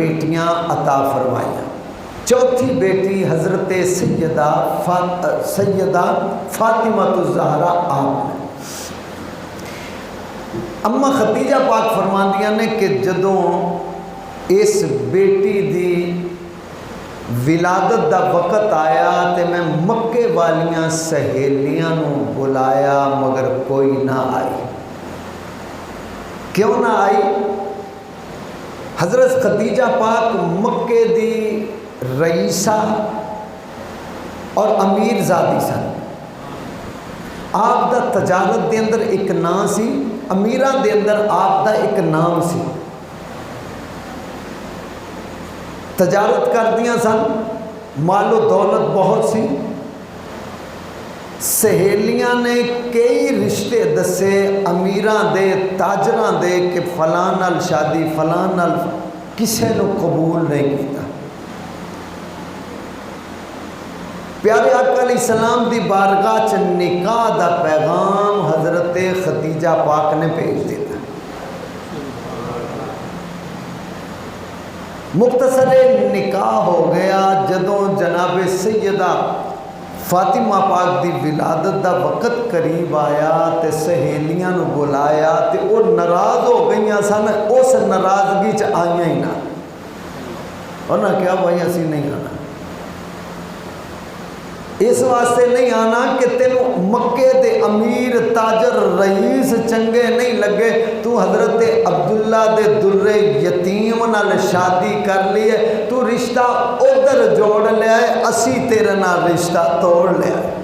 بیٹیاں عطا فرمائیاں۔ چوتھی بیٹی حضرت سیدہ فاطمہ الزہرا آپ نے۔ اماں خدیجہ پاک فرماندیاں نے کہ جدوں اس بیٹی دی ولادت دا وقت آیا تے میں مکے والیاں سہیلیاں نو بلایا مگر کوئی نہ آئی۔ کیوں نہ آئی؟ حضرت خدیجہ پاک مکے دی رئیسہ اور امیر زادی سن۔ آپ دا تجارت دے اندر ایک نام سی، امیراں دے اندر آپ دا ایک نام سی۔ تجارت کردیاں سن، مال و دولت بہت سی۔ سہیلیاں نے کئی رشتے دسے امیراں دے، تاجراں دے کہ فلاں نال شادی، فلاں نال، کسے نو قبول نہیں کیتا۔ پیارے آقا علیہ السلام دی بارگاہ چ نکاح دا پیغام حضرت خدیجہ پاک نے بھیج دیتا۔ مختصر نکاح ہو گیا۔ جدوں جناب سیدہ فاطمہ پاک دی ولادت دا وقت قریب آیا تے سہیلیاں نو بلایا تے وہ ناراض ہو گئیاں سن، اس ناراضگی چ آئیاں ہی نہ۔ انہاں کیا بھائی اسی نہیں آنا، اس واسطے نہیں آنا کہ تینوں مکے دے امیر تاجر رئیس چنگے نہیں لگے، تو حضرت عبداللہ دے در یتیم نال شادی کر لیے، تو رشتہ ادھر جوڑ لیا ہے، اسی تیرے نال رشتہ توڑ لیا ہے۔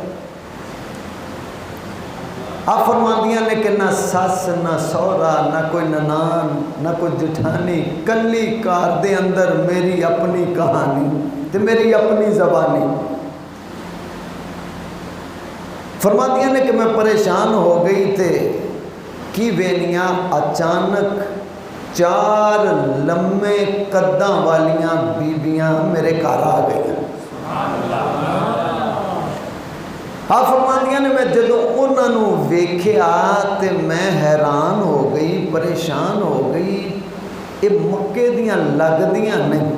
آپ فرماندیاں نے کہ نہ ساس نہ سورا نہ کوئی ننان نہ کوئی جٹھانی، کلی کار دے اندر میری اپنی کہانی تے میری اپنی زبانی۔ فرماندیاں نے کہ میں پریشان ہو گئی تھے کی وینیاں اچانک 4 لمے قداں والیاں بیبیاں میرے گھر آ گئی۔ آپ فرماندیاں نے میں جدوں انہاں نو ویکھیا تے میں حیران ہو گئی، پریشان ہو گئی، یہ مکے دیاں لگدیاں نہیں،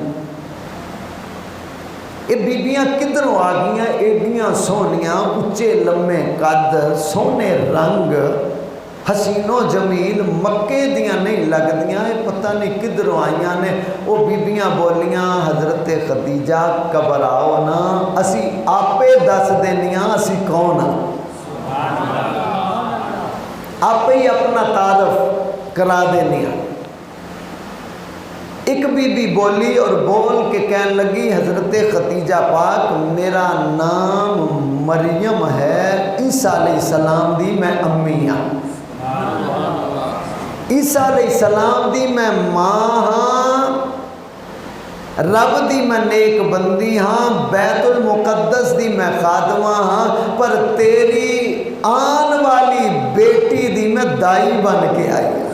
یہ بیبیاں کدھروں آ گئیاں؟ ایڈیاں سونیاں، اچے لمے قد، سونے رنگ، حسین و جمیل، مکے دیاں نہیں لگدیاں، یہ پتہ نہیں کدھروں آئیاں نے۔ وہ بیبیاں بولیاں حضرت خدیجہ گھبراؤ نا، اسی آپے دس دینیاں اسی کون ہاں، آپے ہی اپنا تعارف کرا دینیاں۔ ایک بی بی بولی اور بول کے کہنے لگی حضرت خدیجہ پاک میرا نام مریم ہے، عیسیٰ علیہ السلام دی میں امی ہاں، عیسیٰ علیہ السلام دی میں ماں ہاں، رب دی میں نیک بندی ہاں، بیت المقدس دی میں خادمہ ہاں، پر تیری آن والی بیٹی دی میں دائی بن کے آئی ہاں۔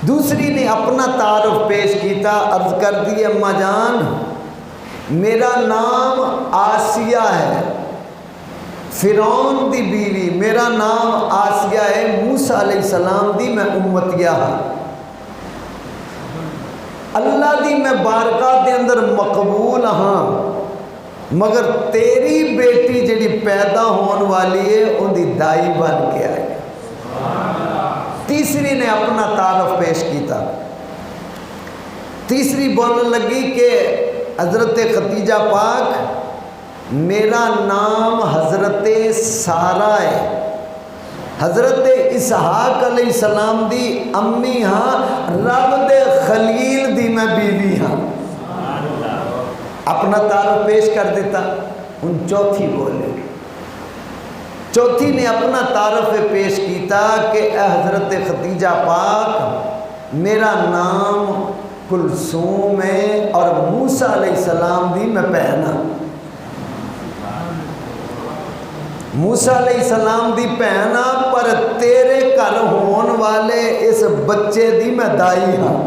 دوسری نے اپنا تعارف پیش کیتا، عرض کر دی اماں جان میرا نام آسیہ ہے، فرعون دی بیوی، میرا نام آسیہ ہے، موسیٰ علیہ السلام دی میں امتیہ ہاں، اللہ دی میں بارگاہ دے اندر مقبول ہاں، مگر تیری بیٹی جڑی پیدا ہون والی ہے ان دی دائی بن کے آئی۔ تیسری نے اپنا تعارف پیش کیتا، تیسری بولنے لگی کہ حضرت خدیجہ پاک میرا نام حضرت سارہ ہے، حضرت اسحاق علیہ السلام دی امی ہاں، رب دے خلیل دی میں بیوی ہاں۔ اپنا تعارف پیش کر دیتا۔ ان چوتھی بولے، چوتھی نے اپنا تعارف پیش کیتا کہ اے حضرت خدیجہ پاک میرا نام کلثوم ہے اور موسیٰ علیہ السلام دی میں بہن ہاں، موسیٰ علیہ السلام دی بہن ہاں، پر تیرے گھر ہون والے اس بچے دی میں دائی ہاں۔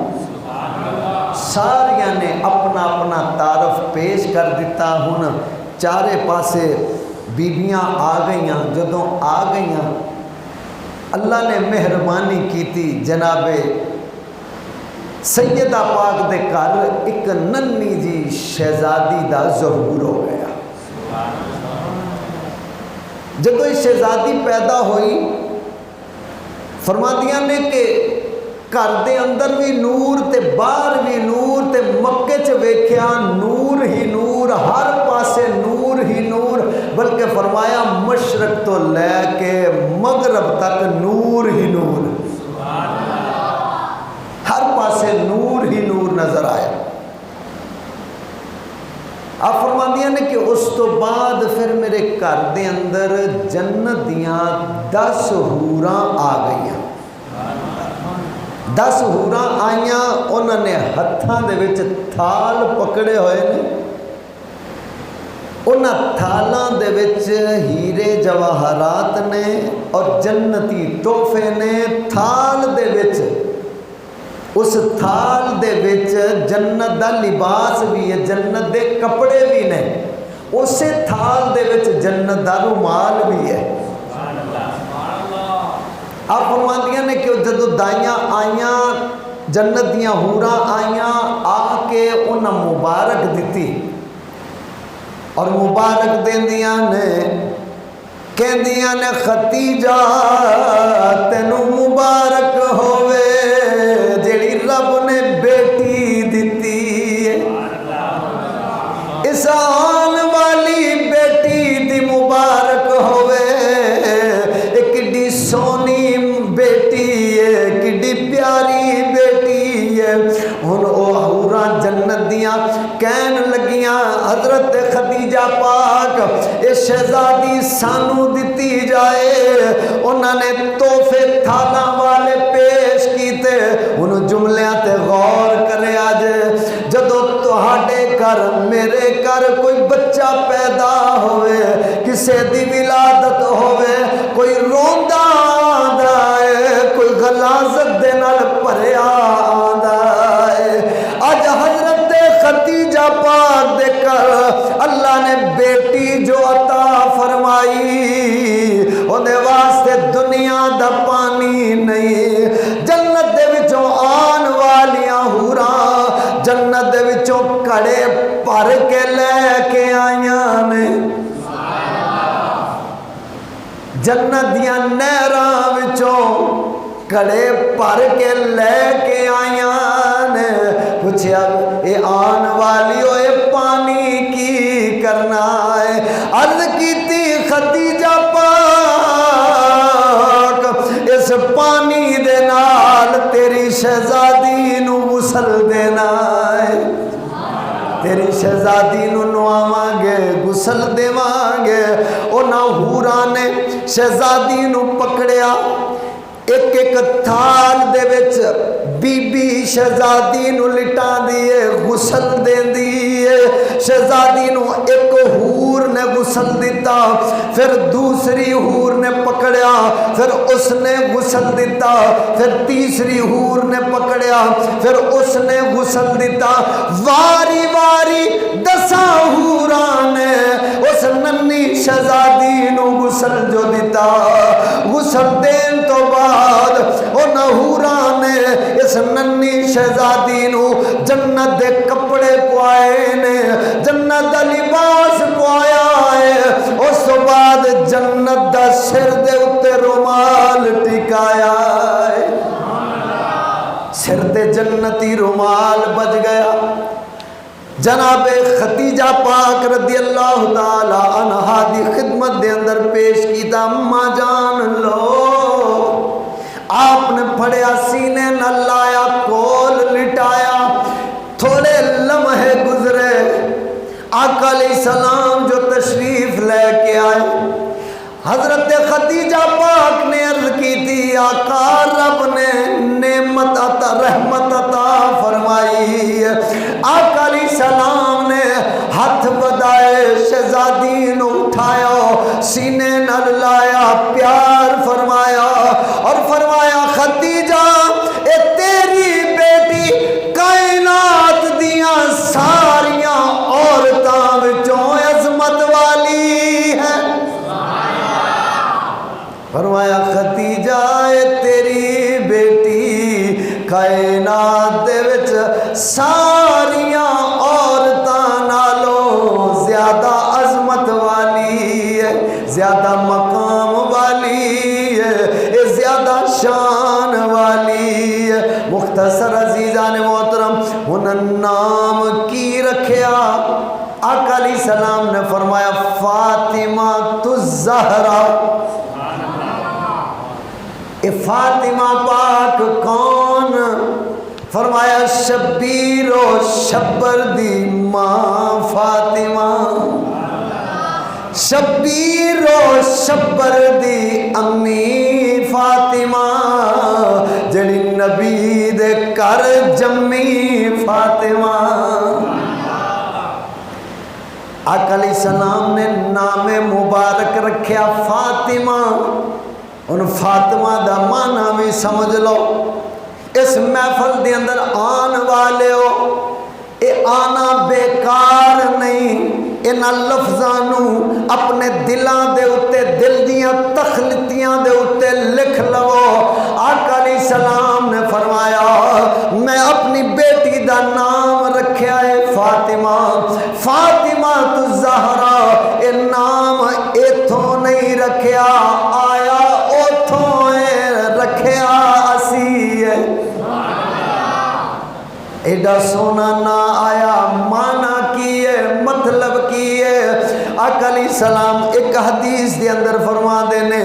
ساریاں نے اپنا اپنا تعارف پیش کر دیتا۔ ہن چارے پاسے بیبیاں آ گئیاں، جدوں آ گئیاں اللہ نے مہربانی کیتی، جناب سیدہ پاک دے گھر ایک ننی جی شہزادی دا ظہور ہو گیا۔ جب یہ شہزادی پیدا ہوئی، فرماندیاں نے کہ گھر دے اندر بھی نور تے باہر بھی نور تے مکے چ ویکھیا نور ہی نور، ہر پاسے نور ہی نور، بلکہ فرمایا مشرق تو لے کے مغرب تک نور ہی نور، ہر پاسے نور ہی نور نظر آیا۔ آپ فرماندیاں نے کہ اس تو بعد پھر میرے گھر دے اندر جنت دیاں 10 حوراں آ گئیاں، 10 حوراں آئیاں، انہوں نے ہتھاں دے وچ تھال پکڑے ہوئے نے، انہاں تھالاں دے وچ ہیرے جواہرات نے اور جنتی تحفے نے، تھال دے وچ اس تھال دے وچ جنت دا لباس بھی ہے، جنت دے کپڑے بھی نے، اسے تھال دے وچ جنت دا رومال بھی ہے۔ آپ فرماندیاں نے کہ جدو دائیاں آئیاں جنت دیاں حوراں آئیاں، آ کے انہاں مبارک دیتی اور مبارک دیندیاں نے کہندیاں نے ختیجہ تینوں مبارک ہوئے جیڑی رب نے بیٹی دیتی ہے، اس آن والی بیٹی دی مبارک ہوئے، ایک کڈی سونی بیٹی ہے، کڈی پیاری بیٹی ہے۔ ہن او حوراں جنت دیاں کہن لگیاں حضرت خدیجہ پاک اے شہزادی سانو دتی جائے، انہاں نے تحفے تھالاں والے پیش کیتے۔ انہوں جملیاں تے غور کرے آج، جدو تہاڈے گھر میرے گھر کوئی بچہ پیدا ہوئے، کسے دی ولادت ہوئے، کوئی روندا آندا ہے، کوئی غلاظت دے نال بھریا آندا ہے، آج حضرت خدیجہ پاک دے کر اللہ نے بیٹی جو عطا فرمائی، اودے واسطے دنیا دا پانی نہیں، جنت دے وچوں آن والیاں حوراں جنت دے وچوں کڑے بھر کے لے کے آئیاں نے، جنت دیاں نہراں وچوں کڑے بھر کے لے کے آئیاں نے، پوچھیا اے آن والی ہوئے پانی کی کرنا ہے، عرض کیتی خدیجہ پاک اس پانی دے نال تیری شہزادی نو غسل دینا ہے، تیری شہزادی نو نواواں گے غسل دیواں گے۔ انہاں حوراں نے شہزادی نو پکڑیا، ایک ایک تھال دے وچ بی بی شہزادی نو لٹا دیے غسل دین دیے، شہزادی نو ایک حور نے غسل دیتا، پھر دوسری حور نے پکڑیا، پھر اس نے غسل دیتا، پھر تیسری حور نے پکڑیا، پھر اس نے غسل دیتا، واری واری 10 حوراں نے اس ننی شہزادی نو غسل جو دیتا، غسل دین تو بعد ان حوراں نے اس ننی شہزادی نو جنت دے کپڑے پوائے نے، جنت دا لباس پوایا ہے، اس تو بعد جنت دا سر دے اتے رومال ٹکایا ہے، سر دے جنتی رومال بج گیا۔ جناب خدیجہ پاک رضی اللہ تعالی عنہا دی خدمت دے اندر پیش کیتا، اماں جان لو، آپ نے پھڑیا سینے نہ لایا، کول لٹایا، تھوڑے لمحے گزرے، آقا علیہ السلام جو تشریف لے کے آئے، حضرت خدیجہ پاک نے عرض کی تھی آقا رب نے نعمت عطا رحمت عطا فرمائی، آقا علیہ السلام نے ہاتھ بدائے، شہزادی نو اٹھایا، سینے نال لایا، پیار فرمایا اور فرمایا خدیجہ اے تیری بیٹی کائنات دیاں ساریاں عورتاں وچوں عظمت والی ہے، فرمایا خدیجہ اے تیری بیٹی کائنات ساریاں عورتاں نالوں زیادہ عظمت والی ہے، زیادہ مقام والی ہے، زیادہ شان والی ہے۔ مختصر عزیزان محترم، انہوں نام کی رکھیا؟ آقا علیہ السلام نے فرمایا فاطمہ الزہرا۔ اے فاطمہ پاک کون؟ فرمایا شبیر و شبر دی ماں فاطمہ، شبیر و شبر دی امی فاطمہ، جڑی نبی دے کر جمی فاطمہ۔ آقا علیہ السلام نے نام مبارک رکھیا فاطمہ۔ ان فاطمہ دا معنی بھی سمجھ لو۔ اس محفل دے اندر آن والے ہو، اے آنا بیکار نہیں، انہاں لفظانو اپنے دلاں دے اتے، دل دیاں تخلیقیاں دے اتے لکھ لو۔ آقا علیہ السلام نے فرمایا میں اپنی بیٹی دا نام رکھیا ہے فاطمہ، فاطمہ الزہرا۔ اے نام ایتھوں نہیں رکھیا، آیا اوتھوں رکھیا اسی ہے۔ ایڈا سونا نہ آیا، مانا کی ہے، مطلب کی ہے؟ آقا علیہ السلام ایک حدیث دے اندر فرما دینے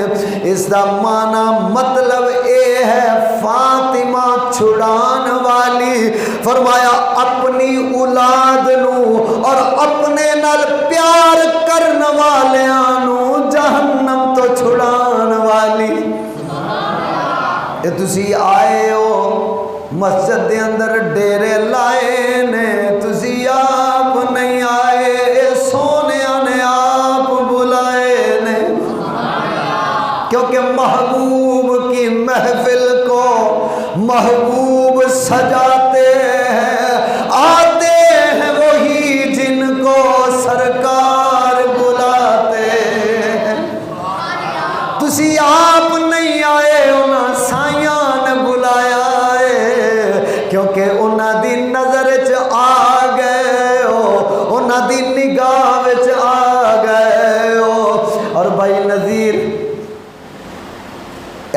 اس دا مانا مطلب اے ہے فاطمہ چھڑان والی۔ فرمایا اپنی اولاد نو اور اپنے نال پیار کرن والیاں نو جہنم تو چھڑان والی۔ اے تسی آئے ہو مسجد دے اندر ڈیرے لائے نے، تسی آپ نہیں آئے، اے سونیاں نے آپ بلائے نے، کیونکہ محبوب کی محفل کو محبوب سجاتے ہیں، آتے ہیں وہی جن کو سرکار بلاتے ہیں۔ تسی آپ نہیں آئے، انہاں سائیاں نے بلایا ہے، کیونکہ انہاں دی نظر چ آ گئے ہو، انہاں دی نگاہ وچ آ گئے ہو۔ اور بھائی نذیر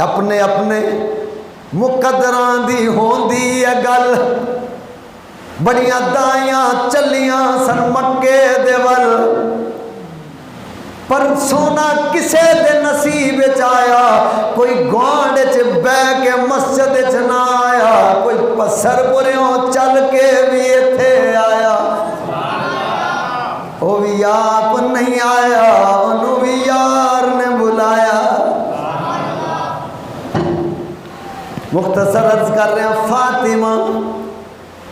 اپنے اپنے مقدران دی ہوندی ہے گل، بڑیاں دائیاں چلیاں سن مکے دے ول، پر سونا کسے دے نصیب آیا، کوئی گوانڈ بہ کے مسجد نہ آیا، کوئی پسر پریوں چل کے بھی ایتھے آیا، وہ بھی آپ نہیں آیا، انہوں بھی یار نے بلایا۔ مختصر عرض کر رہے ہیں فاطمہ،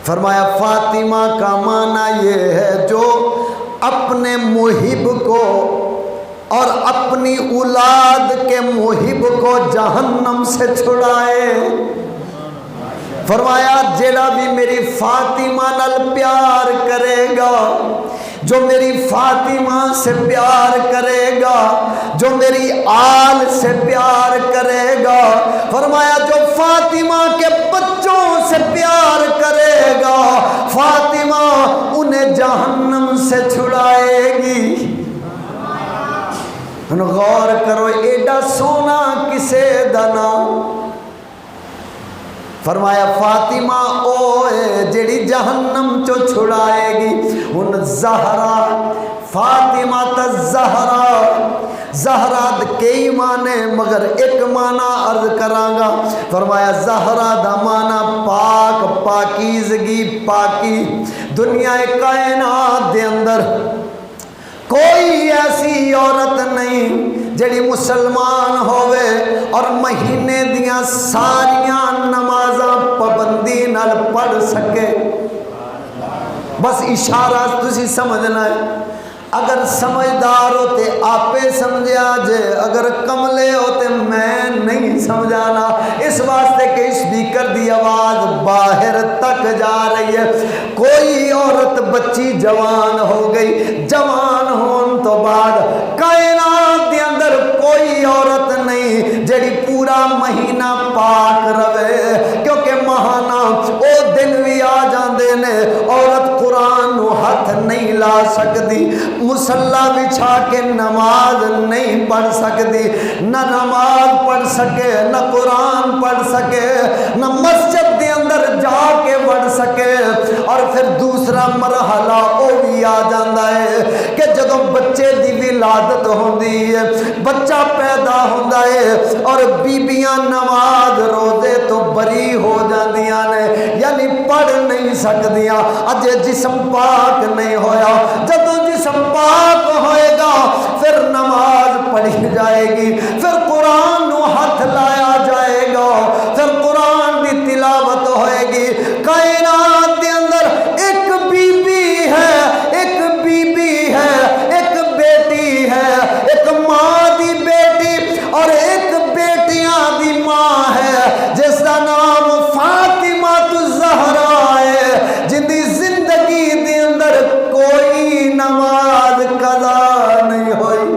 فرمایا فاطمہ کا معنی یہ ہے جو اپنے محب کو اور اپنی اولاد کے محب کو جہنم سے چھڑائے۔ فرمایا جیڑا بھی میری فاطمہ نال پیار کرے گا، جو میری فاطمہ سے پیار کرے گا، جو میری آل سے پیار کرے گا، فرمایا جو فاطمہ کے بچوں سے پیار کرے گا، فاطمہ انہیں جہنم سے چھڑائے گی۔ غور کرو ایڈا سونا کسے دا نام؟ فرمایا فاطمہ او ہے جیڑی جہنم چو چھڑائے گی۔ ان زہرا، فاطمہ تا زہرا، زہرا کئی معنی مگر ایک معنی عرض کرانگا۔ فرمایا زہرا دا معنی پاک، پاکیزگی، پاکی۔ دنیا کائنات دے اندر کوئی ایسی عورت نہیں جڑی مسلمان ہوئے اور مہینے دیاں ساریاں نمازاں پابندی نال پڑھ سکے۔ بس اشارہ تسی سمجھنا ہے، اگر سمجھدار ہوتے آپے سمجھا جے، اگر کملے ہوتے میں نہیں سمجھانا، اس واسطے کہ اسپیکر دی آواز باہر تک جا رہی ہے۔ کوئی عورت بچی جوان ہو گئی، جوان ہون تو بعد کائنات دے اندر کوئی عورت نہیں جڑی پورا مہینہ پاک روے، کیونکہ بہانا او دن بھی آ جاندے نے عورت قرآن نو ہاتھ نہیں لا سکتی مصلا بچھا کے نماز نہیں پڑھ سکتی نہ نماز پڑھ سکے نہ قرآن پڑھ سکے نہ مسجد دے اندر جا کے پڑھ سکے اور پھر دوسرا مرحلہ او بھی آ جاندہ ہے کہ جدوں بچے دی ولادت ہوندی ہے بچہ پیدا ہوندہ ہے اور بیبیاں نماز روزے تو بری ہو جاندیاں نے یعنی پڑھ نہیں سکدیاں اجے جسم پاک نہیں ہویا جدوں جسم پاک ہوئے گا پھر نماز پڑھی جائے گی پھر قرآن نو ہاتھ لایا جائے گا پھر قرآن دی تلاوت ہوئے گی کائنات دے اندر ایک بی بی ہے ایک بی بی ہے ایک بیٹی ہے ایک ماں دی بیٹی اور ایک بیٹیاں دی ماں ہے جس کا نام فاطمہ الزہرا ہے جن دی زندگی دے اندر کوئی نماز قضا نہیں ہوئی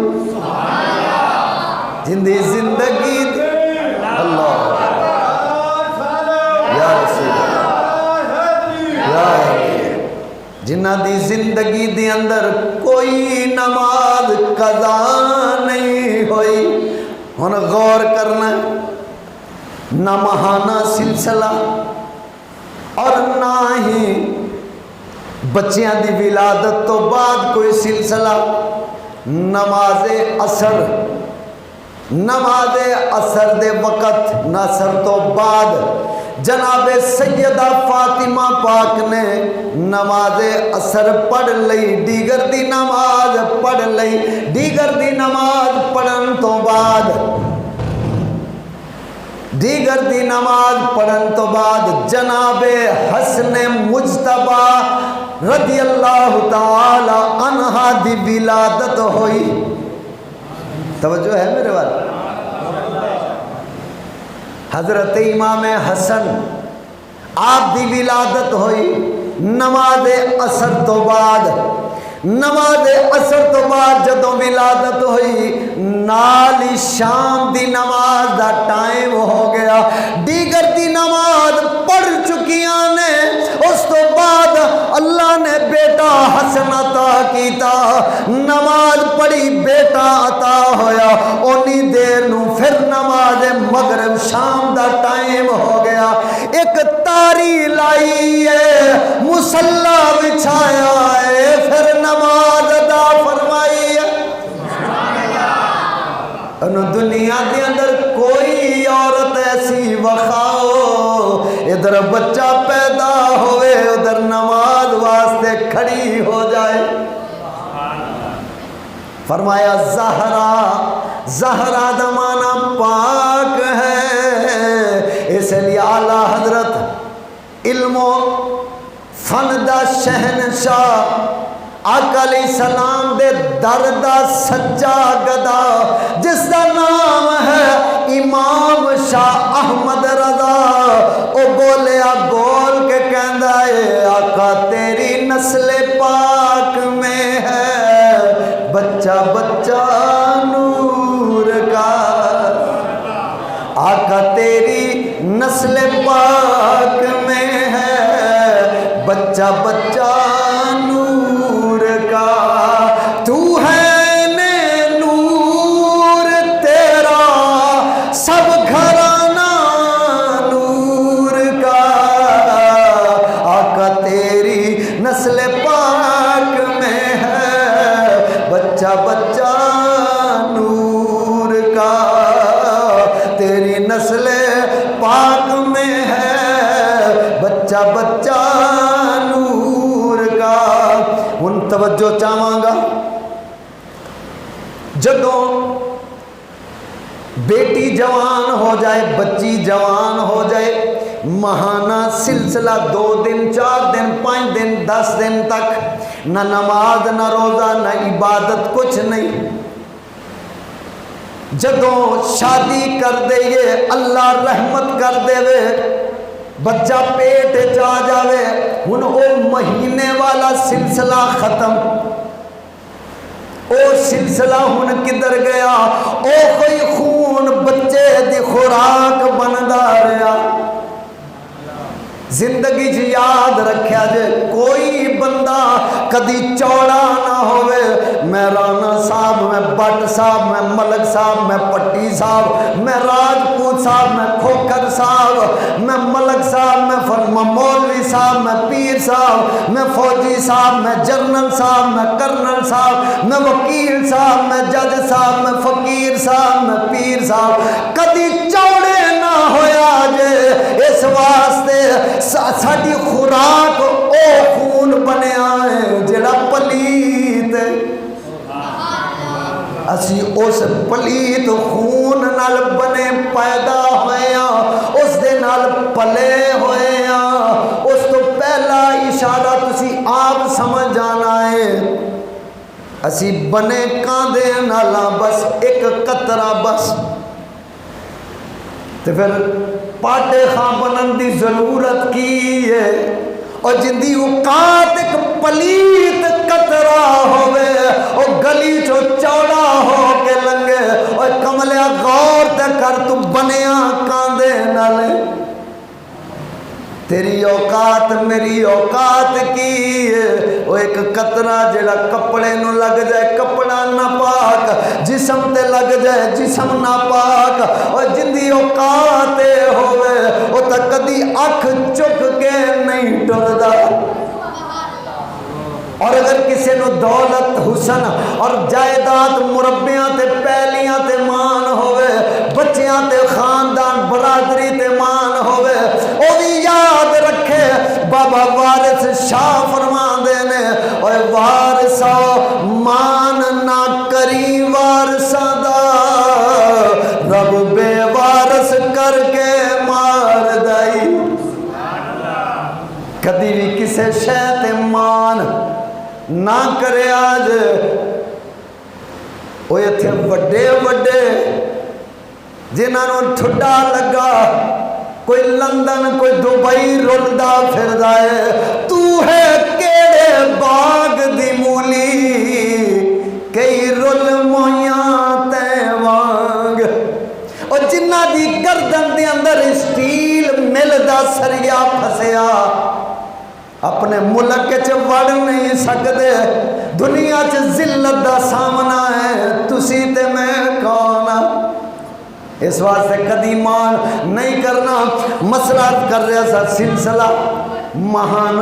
جن دی زندگی اللہ یا رسول جنہ دی زندگی دے اندر کوئی نماز قضا نہیں ہوئی ہن غور کرنا نہ ماہانہ سلسلہ اور نہ ہی بچیاں دی ولادت تو بعد کوئی سلسلہ نماز اثر دے وقت نصر تو بعد جناب سیدہ فاطمہ پاک نے نماز اثر پڑھ لئی دیگر دی نماز پڑھ لئی دیگر دی نماز پڑھن تو بعد دیگر دی نماز پڑھن تو بعد جناب حسن مجتبی رضی اللہ تعالی عنہ دی ولادت ہوئی توجہ ہے میرے والے حضرت امام حسن آپ دی ولادت ہوئی نماز اثر تو بعد نماز اثر تو بعد جدوں ولادت ہوئی نالی شام دی نماز دا ٹائم ہو گیا دیگر دی نماز پڑھ چکیاں نے اس تو بعد اللہ نے بیٹا حسن عطا کیتا نماز پڑھی بیٹا عطا ہویا اونی دیر نو پھر نماز مغرب شام دا ٹائم ہو گیا ایک تاری لائی ہے مصلا بچھایا ہے پھر نماز ادا فرمائی ہے دنیا کے اندر کوئی عورت ایسی وخاؤ ادھر بچہ پیدا ہوئے ادھر نماز واسطے کھڑی ہو جائے فرمایا زہرا دمانہ پاک ہے اس لیے اعلیٰ حضرت علم و فن دا شہنشاہ آقا علیہ السلام دے دردہ سجا گدا جس دا نام ہے امام شاہ احمد رضا او بولیا بول کے کہندا ہے آقا تیری نسل پاک میں ہے بچہ بچہ نور کا آقا تیری نسل پاک میں ہے بچہ بچہ نور کا تو ہے نور تیرا سب گھرانہ نور کا آقا تیری نسل پاک میں ہے بچہ بچہ نور کا تیری نسل پاک میں ہے بچہ بچہ نور کا ان توجہ چاہواں گا جدوں بیٹی جوان ہو جائے بچی جوان ہو جائے ماہانہ سلسلہ 2 دن 4 دن 5 دن 10 دن تک نہ نماز نہ روزہ نہ عبادت کچھ نہیں جدوں شادی کر دے یہ اللہ رحمت کر دے وے بچہ پیٹ جا جاوے ہن او مہینے والا سلسلہ ختم او سلسلہ ہن کدھر گیا او کوئی خون بچے دی خوراک بندا رہا زندگی جی یاد رکھیا جے کوئی بندہ کدی چوڑا نہ ہوئے. میں رانا صاحب، میں بٹ صاحب، میں ملک صاحب، میں پٹی صاحب، میں راجپوت صاحب، میں کھوکر صاحب، میں ملک صاحب، میں مولوی صاحب، میں پیر صاحب، میں فوجی صاحب، میں جرنل صاحب، میں کرنل صاحب، میں وکیل صاحب، میں جج صاحب، میں فقیر صاحب، میں پیر صاحب کدی چوڑے نہ ہویا جے. اس واسطے ساڈی خوراک او خون بنیا ہے جڑا پلیت ہے. اسی اس پلیت خون نال بنے پیدا ہوئے ہاں، اس دے نال پلے ہوئے ہاں. اس تو پہلا اشارہ تسی آپ سمجھ جانا ہے اسی بنے کاندے نالا بس ایک قطرہ بس. تو پھر پاٹے خان بنن دی ضرورت کی ہے اور جن دی اوقات ایک پلیت قطرہ ہوئے اور گلی چو چوڑا ہو کے لنگے اور کملیا غور تے کر تو بنیا کاندے نالے. تیری اوقات میری اوقات کی ہے وہ ایک قطرہ جڑا کپڑے نو لگ جائے کپڑا نہ پاک، جسم تے لگ جائے جسم نہ پاک. اور جن دی اوقات ہوئے وہ تا کدی اکھ چک کے نہیں ٹردا. اور اگر کسی نو دولت حسن اور جائیداد مربیاں تے پہلیاں تے مان ہوئے، بچیاں تے خاندان برادری تے مان ہوئے، او بھی یاد رکھے بابا وارث شاہ فرما دینے اور وارثا مان نہ کری وارثا دا رب بے وارث کر کے مار دائی. کدی بھی کسے شے تے مان نہ کرے. آج وہ اتنے وڈے وڈے جنہاں نو ٹھڈا لگا کوئی لندن کوئی دبئی رلدا پھردا ہے. تو ہے کیڑے باغ دی مولی کئی رل مویاں تے وانگ. اور جنہ دی گردن دے اندر اسٹیل مل دا سریا پھسیا اپنے ملک چ وڑ نہیں سکتے. دنیا چ ذلت دا سامنا ہے، تسی تے میں کون. اس واسطے قدی مان نہیں کرنا. مسئلہ کر رہا سا سلسلہ مہان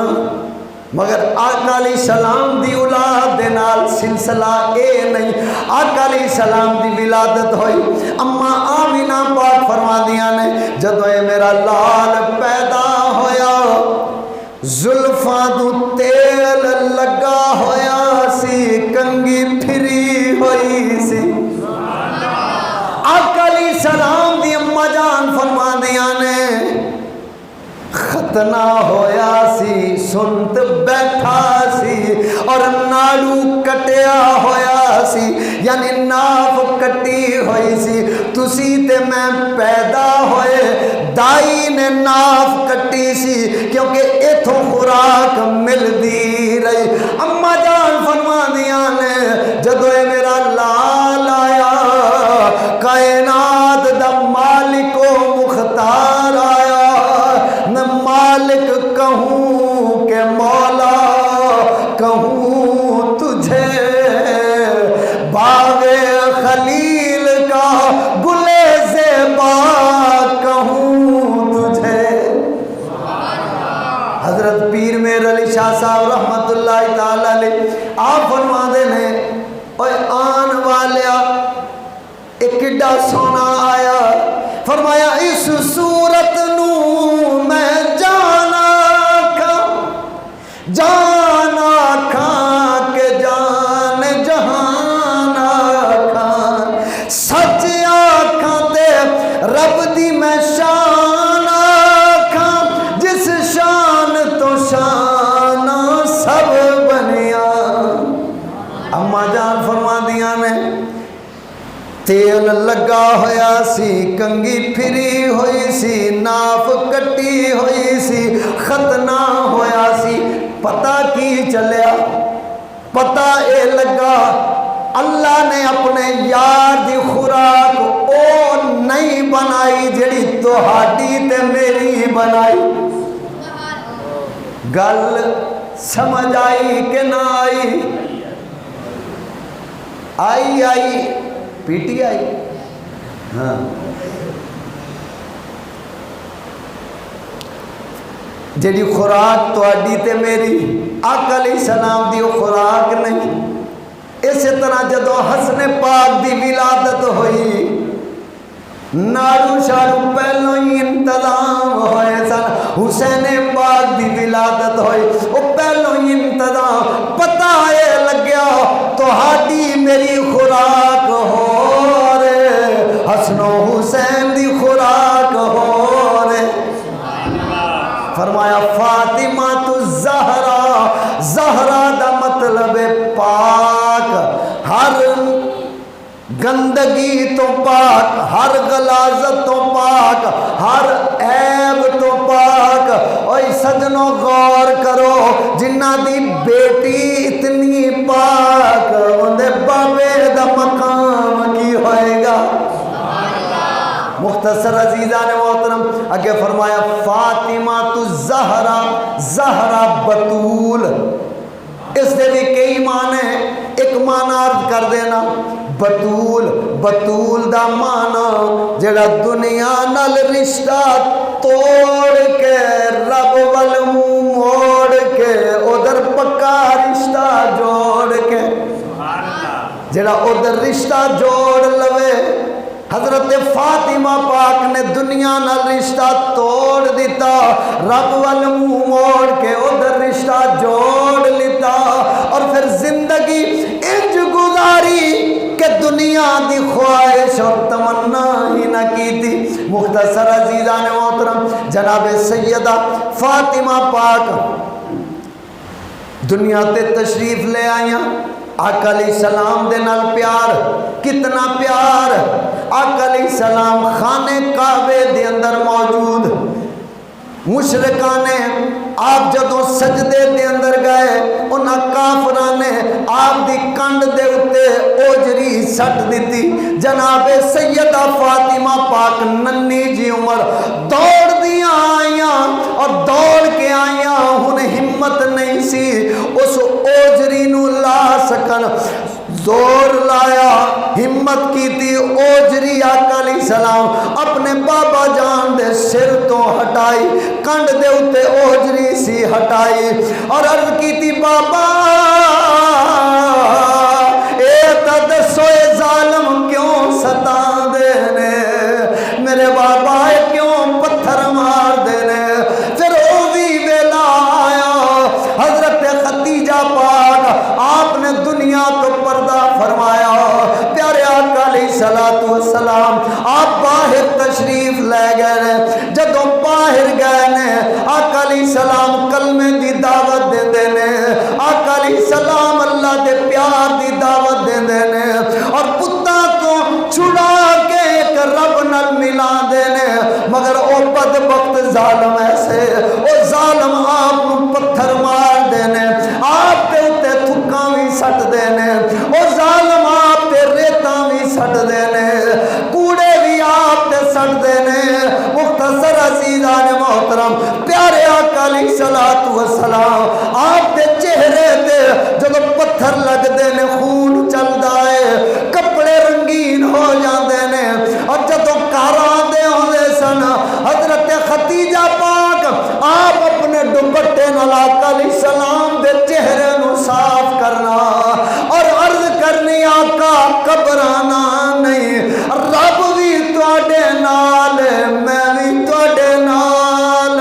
مگر آقا علیہ السلام دی اولاد دے نال سلسلہ اے نہیں. آقا علیہ السلام دی ولادت ہوئی، اما آمینہ پاک فرما دیا نے جدو اے میرا لال پیدا ہویا زلفاں تو تیل لگا ہویا سی کنگی پھری ہوئی سی. آقا علیہ السلام دی اماں جان فرما دیا نے ختنہ ہویا سی سنت بیٹھا سی اور نالو کٹیا ہویا سی یعنی ناف کٹی ہوئی سی. تسی تے میں پیدا ہوئے دائی نے ناف کٹی سی کیونکہ ایتھوں خوراک مل دی رہی. اماں جان فرما دیا نے جدو اے میرا لال آیا کائنات دا مالک و مختار آیا. میں مالک کہوں کہ مولا کہوں تجھے باغ خلیل کا گلے زیبا کہوں تجھے. حضرت پیر میر علی شاہ صاحب رحمت اللہ تعالی علیہ آپ فرما دے نے اوے آن والیا ایک کڈا سونا آیا. فرمایا اس صورت نو میں جانا کھا کہ جان جہان کھا سچ آکھاں تے رب دی میں شان آکھاں جس شان تو شان سب بنیا. اما جان فرما دیا نے تیل لگا ہویا سی کنگی پھری ہوئی سی ناف کٹی ہوئی سی ختنہ ہویا سی. پتہ کی چلیا پتہ اے لگا اللہ نے اپنے یار دی خوراک او نہیں بنائی جڑی تہاڈی تے میری بنائی. گل سمجھ آئی کہ نہ آئی؟ آئی پی ٹی آئی. ہاں جیڑی خوراک تواڈی تے میری آقا علیہ السلام دی خوراک نہیں. اسی طرح جدو حسن پاک دی ولادت ہوئی نارو شارو پہلو ہی انتظام ہوئے سن. حسین پاک دی ولادت ہوئی وہ پہلو ہی انتظام پتہ ہے لگیا تہاڈی میری خوراک ہو رے حسن و حسین دی خوراک ہو رے. فرمایا فاطمہ تو زہرا دا مطلب پاک، ہر گندگی تو پاک، ہر غلاظت تو پاک، ہر عیب تو پاک. اوہ سجنوں غور کرو جنہ دی بیٹی اتنی پاک اندے بابے دا مقام کی ہوئے گا. مختصر عزیزان محترم اگے فرمایا فاطمہ تو زہرا بطول. اس دے بھی کئی معنی، ایک معنی عرض کر دینا بطول دا معنی جڑا دنیا نال رشتہ توڑ کے رب ول منہ موڑ کے ادھر پکا رشتہ جوڑ کے، جڑا ادھر رشتہ جوڑ لوے. حضرت فاطمہ پاک نے دنیا نال رشتہ توڑ دیتا، رب وال منہ موڑ کے ادھر رشتہ جوڑ لیتا، اور پھر زندگی انج گزاری کہ دنیا دی خواہش اور تمنا ہی نہ کی تھی. مختصر عزیزان محترم جناب سیدہ فاطمہ پاک دنیا تے تشریف لے آئیاں. آقا علیہ السلام دے نال پیار، کتنا پیار. آقا علیہ السلام خانے کعبے دے اندر موجود، مشرکانے آپ جدوں سجدے دے اندر گئے انہاں کافرانے آپ دی کنڈ دے اتے اوجری سٹ دیتی. جناب سیدہ فاطمہ پاک ننی جی عمر دوڑ دیا آئیاں اور دوڑ کے آئیاں، ہن ہمت نہیں سی اس اوجری نو لا سکن. زور لایا، ہمت کی تھی، اوجری آقا علیہ السلام اپنے بابا جان دے سر تو ہٹائی، کنڈ دے اتے اوجری سی ہٹائی اور عرض کی تھی بابا اے تدسو اے ظالم کیوں ستا دینے، میرے بابا اے کیوں پتھر مار دینے. پھر او بھی ویلا آیا، حضرت خدیجہ پاک آپ نے دنیا تو پردہ فرمایا. پیارے آقا علیہ السلام آپ باہر تشریف لے گئے. جدوں باہر گئے نے آقا علیہ السلام کلمے دی دعوت دے دینے، آقا علیہ السلام اللہ دے پیار دی دعوت دے دینے اور پتاں تو چھڑا کے ایک رب نال ملا دینے. مگر او بدبخت ظالم ایسے، او ظالم آپ کو پتھر مار دینے، آپ تے اتے تھکاں بھی سٹ دینے، او ظالم آپ تے ریتاں بھی سٹ دینے، کوڑے بھی آپ تے سٹ دینے. مختصر عزیزان محترم پیارے آقا علیہ السلام آپ دے چہرے تے جب پتھر لگ دینے خون چلدا ہے، کپڑے رنگین ہو جاندے نے، اور جب کاراں دے ہوندے سن حضرت خدیجہ پاک آپ اپنے دوپٹے نال آقا علیہ السلام دے چہرے نو صاف کرنا اور عرض کرنی آقا گھبرانا نہیں، رب بھی تواڈے نال میں بھی تواڈے نال.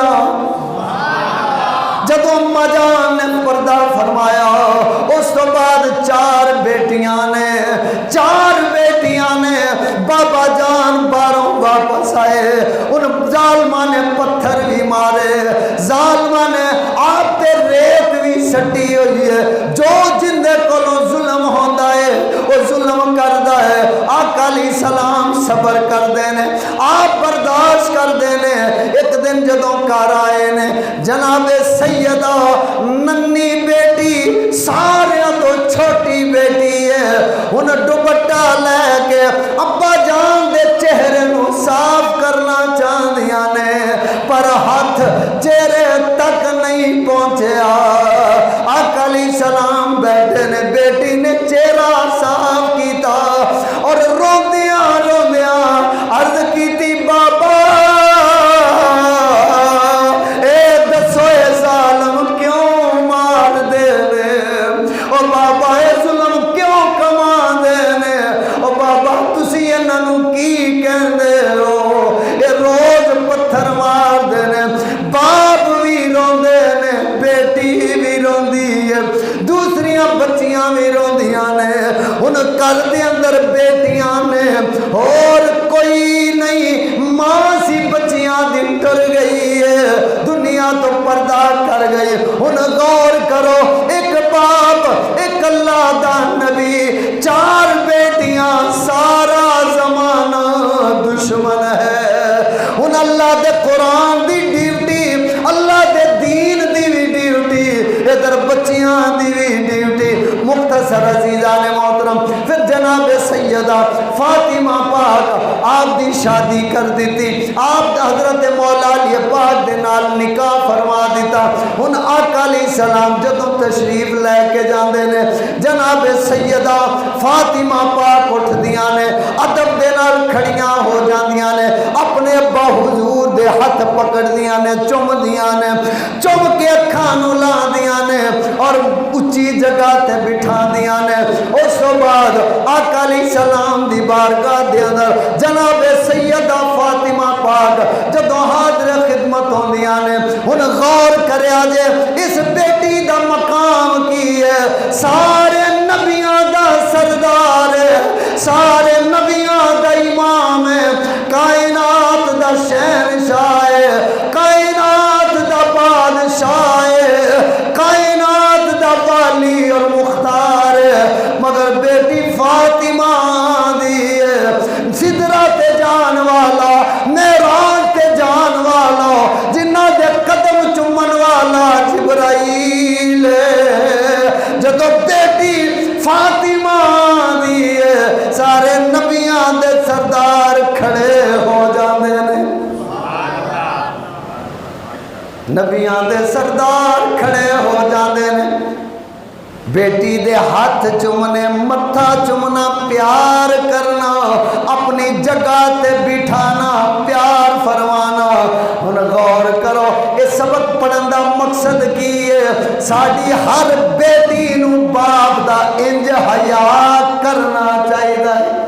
جدوں مجان نے پردہ فرمایا اس تو بعد چار بیٹیاں نے بابا جان باروں واپس آئے. ان ظالمہ نے پتھر بھی مارے، ظالمہ نے آپ تے ریت بھی سٹی ہوئی ہے. جو جندے کولوں ظلم ہوندا ہے وہ ظلم کردا ہے. آقا علیہ السلام صبر کر دینے، آپ برداشت کر دینے. ایک دن جدوں گھر آئے نے جناب سیدہ ننی بیٹی سارے تو چھوٹی بیٹی ہے، ان دوپٹہ لے کے ابا جان دے چہرے نو صاف کرنا چاہدیاں نے پر ہاتھ چہرے تک نہیں پہنچے. بیٹھے نے بیٹی نے چہرہ صاف کیتا اور روندیاں روندیاں عرض کیتی بابا اے دسو اے ظالم کیوں مار دے نے او بابا اے ظلم کیوں کما دے نے او بابا تسی انہاں نوں کی کہندے ہو اے روز پتھر مار دے نے باپ بھی روندے نے بیٹی بھی روندی ہے دوسریاں بچیاں بھی روندیاں نے ان گھر دے اندر بیٹیاں نے اور کوئی نہیں ماں سی بچیاں دی ٹر گئی ہے دنیا تو پردہ کر گئی ان غور کرو ایک باپ ایک اللہ دا نبی چار بیٹیاں سارا زمانہ دشمن ہے ان اللہ دے قرآن دی ڈیوٹی اللہ دے دین دی بھی ڈیوٹی ادھر بچیاں دی بھی ڈیوٹی مختصر عزیزان محترم پھر جناب سیدہ فاطمہ پاک آپ دی شادی کر دیتی آپ حضرت مولا علی پاک دے نال نکاح فرما دیتا ان آقا علیہ السلام جدوں تشریف لے کے جاندے نے جناب سیدہ فاطمہ پاک اٹھ دیاں نے ادب دے نال کھڑیاں ہو جاندیاں نے اپنے ابا حضور دے ہاتھ پکڑ دیاں نے چم دیاں نے چم کے اکھاں نوں لا دیاں نے اور اچھی جگہ تے بٹھا دیاں نے اس تو بعد آقا علیہ السلام دی بارگاہ دے اندر جناب سیدہ فاطمہ پاک جدوں حاضر خدمت ہوندیاں نے ہن غور کریا جے اس بیٹی دا مقام کی ہے سارے نبیاں دا سردار ہے سارے نبیاں دا امام ہے کائنات دا شہنشاہ ہے کائنات دا بادشاہ ہے کائنات دا والی اور مختار ہے مگر بیٹی فاطمہ دی ہے سدرہ تے جان والا میراج تے جان والا جنہ دے قدم چومن والا جبرائیل ہے جدو بیٹی فاطمہ دی ہے سارے نبیاں دے سردار کھڑے ہو جاندے نے نبیاں دے سردار کھڑے ہو جاندے نے بیٹی دے ہاتھ چومنے متھا چومنا پیار کرنا اپنی جگہ تے بٹھانا پیار فرمانا ہن غور کرو اس سبق پڑھن دا مقصد کی ہے ساڈی ہر بیٹی نو باپ دا انج حیا کرنا چاہیدا ہے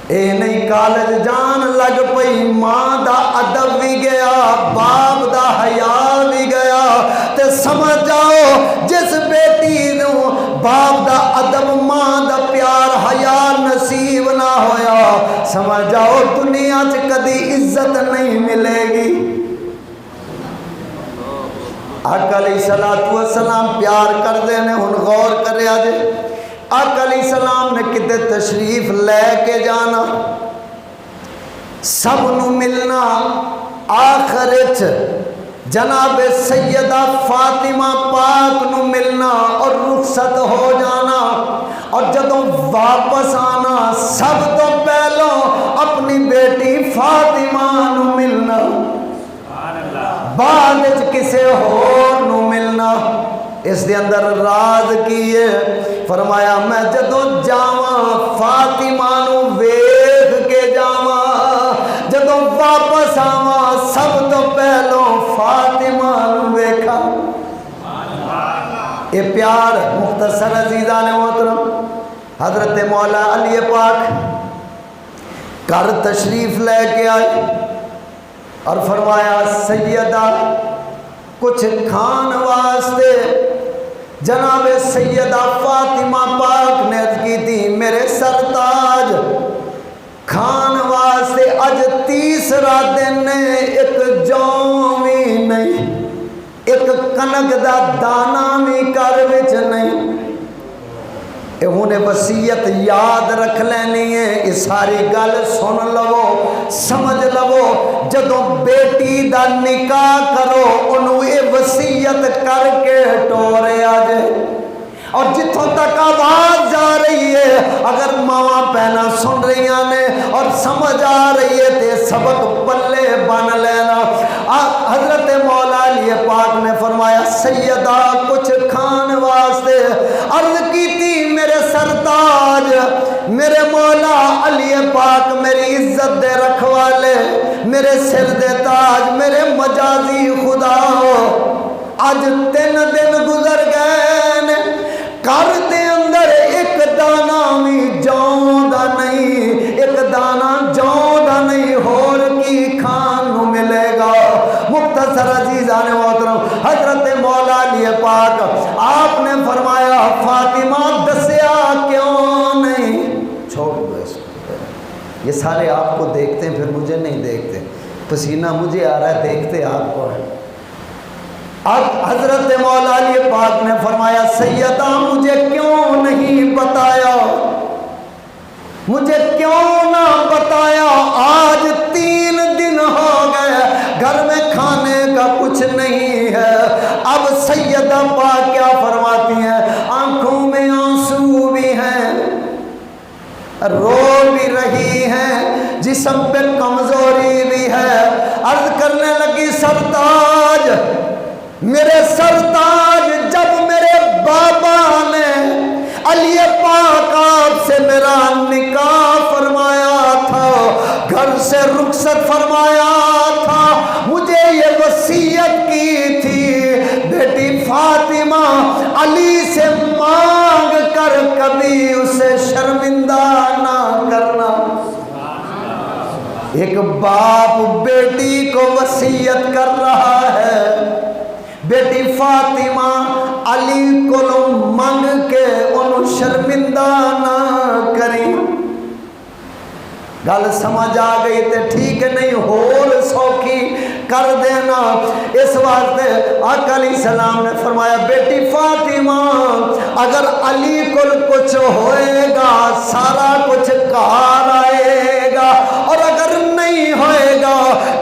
اے نہیں کالج جان لگ پئی ماں دا ادب بھی گیا باپ دا حیا بھی گیا تے سمجھ جاؤ جس بیٹی نو باپ دا ادب ماں دا پیار حیا نصیب نہ ہویا سمجھ جاؤ دنیا چ کدی عزت نہیں ملے گی آقا علیہ السلام پیار کر دے نے ہن غور کریا جے آقا علیہ السلام نے کتے تشریف لے کے جانا سب نو ملنا آخرت جناب سیدہ فاطمہ پاک نو ملنا اور رخصت ہو جانا اور جدوں واپس آنا سب تو پہلو اپنی بیٹی فاطمہ نو ملنا بعد کسے ہور نو ملنا اس دے اندر راز کی ہے فرمایا میں جدوں جاواں فاطمہ نو ویکھ کے جاواں جدوں واپس آواں سب تو پہلو فاطمہ نو ویکھاں اے پیار مختصر عزیزان محترم حضرت مولا علی پاک گھر تشریف لے کے آئے اور فرمایا سیدہ کچھ کھان واسطے جناب سیدہ فاطمہ پاک نے عرض کی تھی میرے سرتاج کھان واسطے اج تیسرا دن ایک جاؤں بھی نہیں ایک کنک دا دانا بھی کر وچ نہیں انہیں وصیت یاد رکھ لینی ہے یہ ساری گل سن لو سمجھ لو جدوں بیٹی دا نکاح کرو انہوں یہ وصیت کر کے ٹورے آجے اور جتوں تک آواز جا رہی ہے اگر ماں پہنا سن رہی نے اور سمجھ آ رہی ہے تے سبق پلے بن لینا حضرت مولا علی پاک نے فرمایا سیدہ عزت دے رکھوالے، میرے سر دے تاج، میرے مجازی خدا ہو، اج 3 دن گزر گئے نے، گھر دے اندر ایک دانہ بھی جاؤں دا نہیں، ایک دانہ جاؤں دا نہیں، ہور کی کھان نو ملے گا۔ مختصر عزیزان محترم، حضرت مولا علی پاک آپ نے فرمایا فاطمہ دسیا کیوں نہیں؟ چھوڑ دو اس کو، یہ سارے آپ کو دیکھتے ہیں پھر مجھے نہیں دیکھتے، پسینہ مجھے آ رہا ہے دیکھتے آپ کو ہے۔ اب حضرت مولا علی پاک نے فرمایا سیدہ مجھے کیوں نہیں بتایا، مجھے کیوں نہ بتایا، آج 3 دن ہو گئے گھر میں کھانے کا کچھ نہیں ہے۔ اب سیدہ پاک کیا فرماتی ہیں، آنکھوں میں آنسو بھی ہیں، رو بھی رہی ہیں، جسم پہ کمزوری بھی ہے، عرض کرنے لگی سرتاج، میرے سرتاج، جب میرے بابا نے علی پاک آپ سے میرا نکاح فرمایا تھا، گھر سے رخصت فرمایا تھا، مجھے یہ وصیت کی تھی بیٹی فاطمہ علی سے مانگ کر کبھی اسے شرمندہ نہ کرنا۔ ایک باپ بیٹی کو وصیت کر رہا ہے، بیٹی فاطمہ علی کو منگ کے انہوں شرمندہ نہ کری۔ گل سمجھ آ گئی تے ٹھیک نہیں، ہول سوکھی کر دینا۔ اس واسطے آقا علیہ السلام نے فرمایا بیٹی فاطمہ اگر علی کو کچھ ہوئے گا سارا کچھ کار آئے گا، اور اگر نہیں ہوئے گا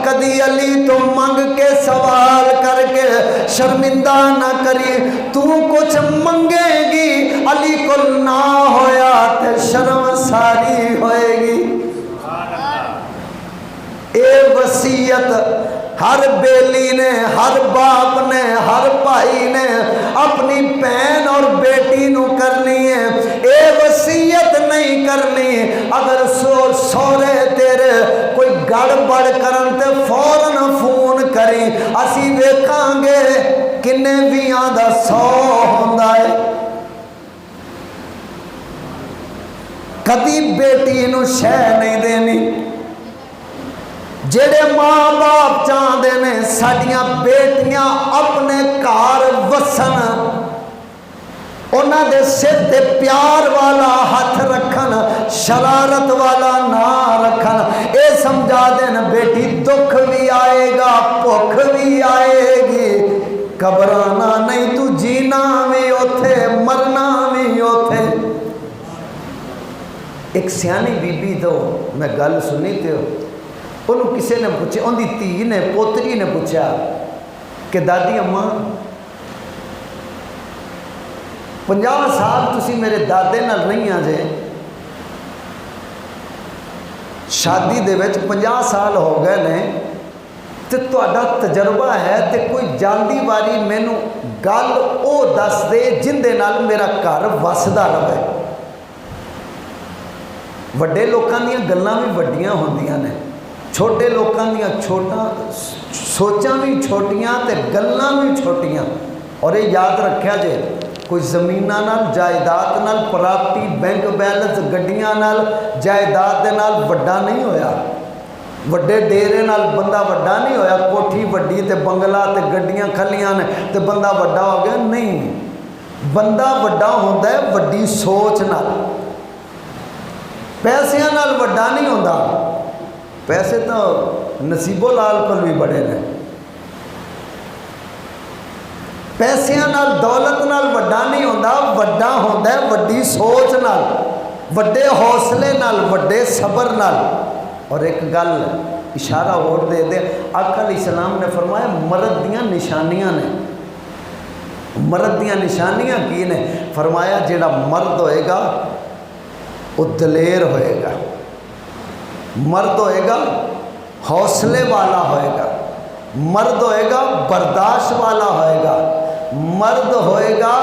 کدی علی تو منگ کے سوال کر کے شرمندہ نہ کری، تو کچھ منگے گی علی کو نہ ہویا تے شرم ساری ہوئے گی۔ اے وصیت ہر بیلی نے، ہر باپ نے، ہر بھائی نے اپنی بہن اور بیٹی نو کرنی ہے۔ اے وصیت نہیں کرنی، اگر سورے تیرے کوئی گڑبڑ کرن تے فوراً فون کری، اسی ویکھاں گے کنے ویاں دا 100 ہوندا ہے۔ کدی بیٹی نو شے نہیں دینی۔ جڑے ماں باپ چاہتے ہیں ساڈیاں بیٹیاں اپنے گھر وسن، انہاں دے سر تے پیار والا ہاتھ رکھن، شرارت والا نہ رکھن، اے سمجھا دین بیٹی دکھ بھی آئے گا بھوک بھی آئے گی، گھبرانا نہیں، تو جینا بھی اوتھے مرنا بھی اوتھے۔ ایک سیانی بی بی تو میں گل سنی تے انہوں کسی نے پوچھا، ان دی تھی نے پوتری نے پوچھا کہ دادی اماں 50 سال تسی میرے دادے نال نہیں آجے، شادی دے وچ 50 سال ہو گئے نے، تے تہاڈا تجربہ ہے تے کوئی جاندی واری مینوں گل او دس دے جن دے نال میرا گھر وسدا رہے۔ وڈے لوکاں دیاں گلاں بھی وڈیاں ہوندیاں نے، چھوٹے لوکاں دیاں چھوٹا سوچاں بھی چھوٹیاں تے گلاں بھی چھوٹیاں، اور یہ یاد رکھیا جے کوئی زمیناں نال جائیداد نال پراپرٹی بینک بیلنس گڈیاں نال جائیداد دے نال وڈا نہیں ہویا، وڈے ڈیرے نال بندہ وڈا نہیں ہویا، کوٹھی وڈی تے بنگلہ تے گڈیاں کھلیاں نے تے بندہ وڈا ہو گیا، نہیں، بندہ وڈا ہوتا ہے وڈی سوچ نال، پیسیاں نال وڈا نہیں ہوتا۔ پیسے تو نصیبو لال پر بھی بڑے نے، پیسیاں نال دولت نال وڈا نہیں ہوتا، وڈا ہوتا ہے وڈی سوچ نال، وڈے حوصلے نال، وڈے صبر نال۔ اور ایک گل اشارہ اور دے دے، آقا علیہ السلام نے فرمایا مرد دیاں نشانیاں نے، مرد دیاں نشانیاں کی نے؟ فرمایا جیڑا مرد ہوئے گا وہ دلیر ہوئے گا، مرد ہوئے گا حوصلے والا ہوئے گا، مرد ہوئے گا برداشت والا ہوئے گا، مرد ہوئے گا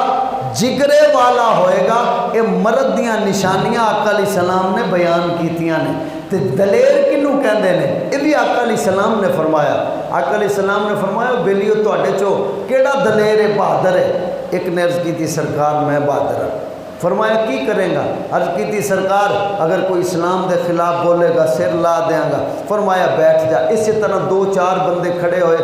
جگرے والا ہوئے گا۔ یہ مرد دیاں نشانیاں آقا علیہ السلام نے بیان کیتیاں نے، تے دلیر کنوں کہندے نے؟ یہ بھی آقا علیہ السلام نے فرمایا. آقا علیہ السلام نے فرمایا بیلیو تواڈے چو کیڑا دلیر ہے بہادر ہے؟ ایک نے عرض کی تھی سرکار میں بہادر ہوں. فرمایا کی کریں گا؟ عرض کی تھی سرکار اگر کوئی اسلام دے خلاف بولے گا سر لا دیاں گا. فرمایا بیٹھ جا. اسی طرح 2-4 بندے کھڑے ہوئے.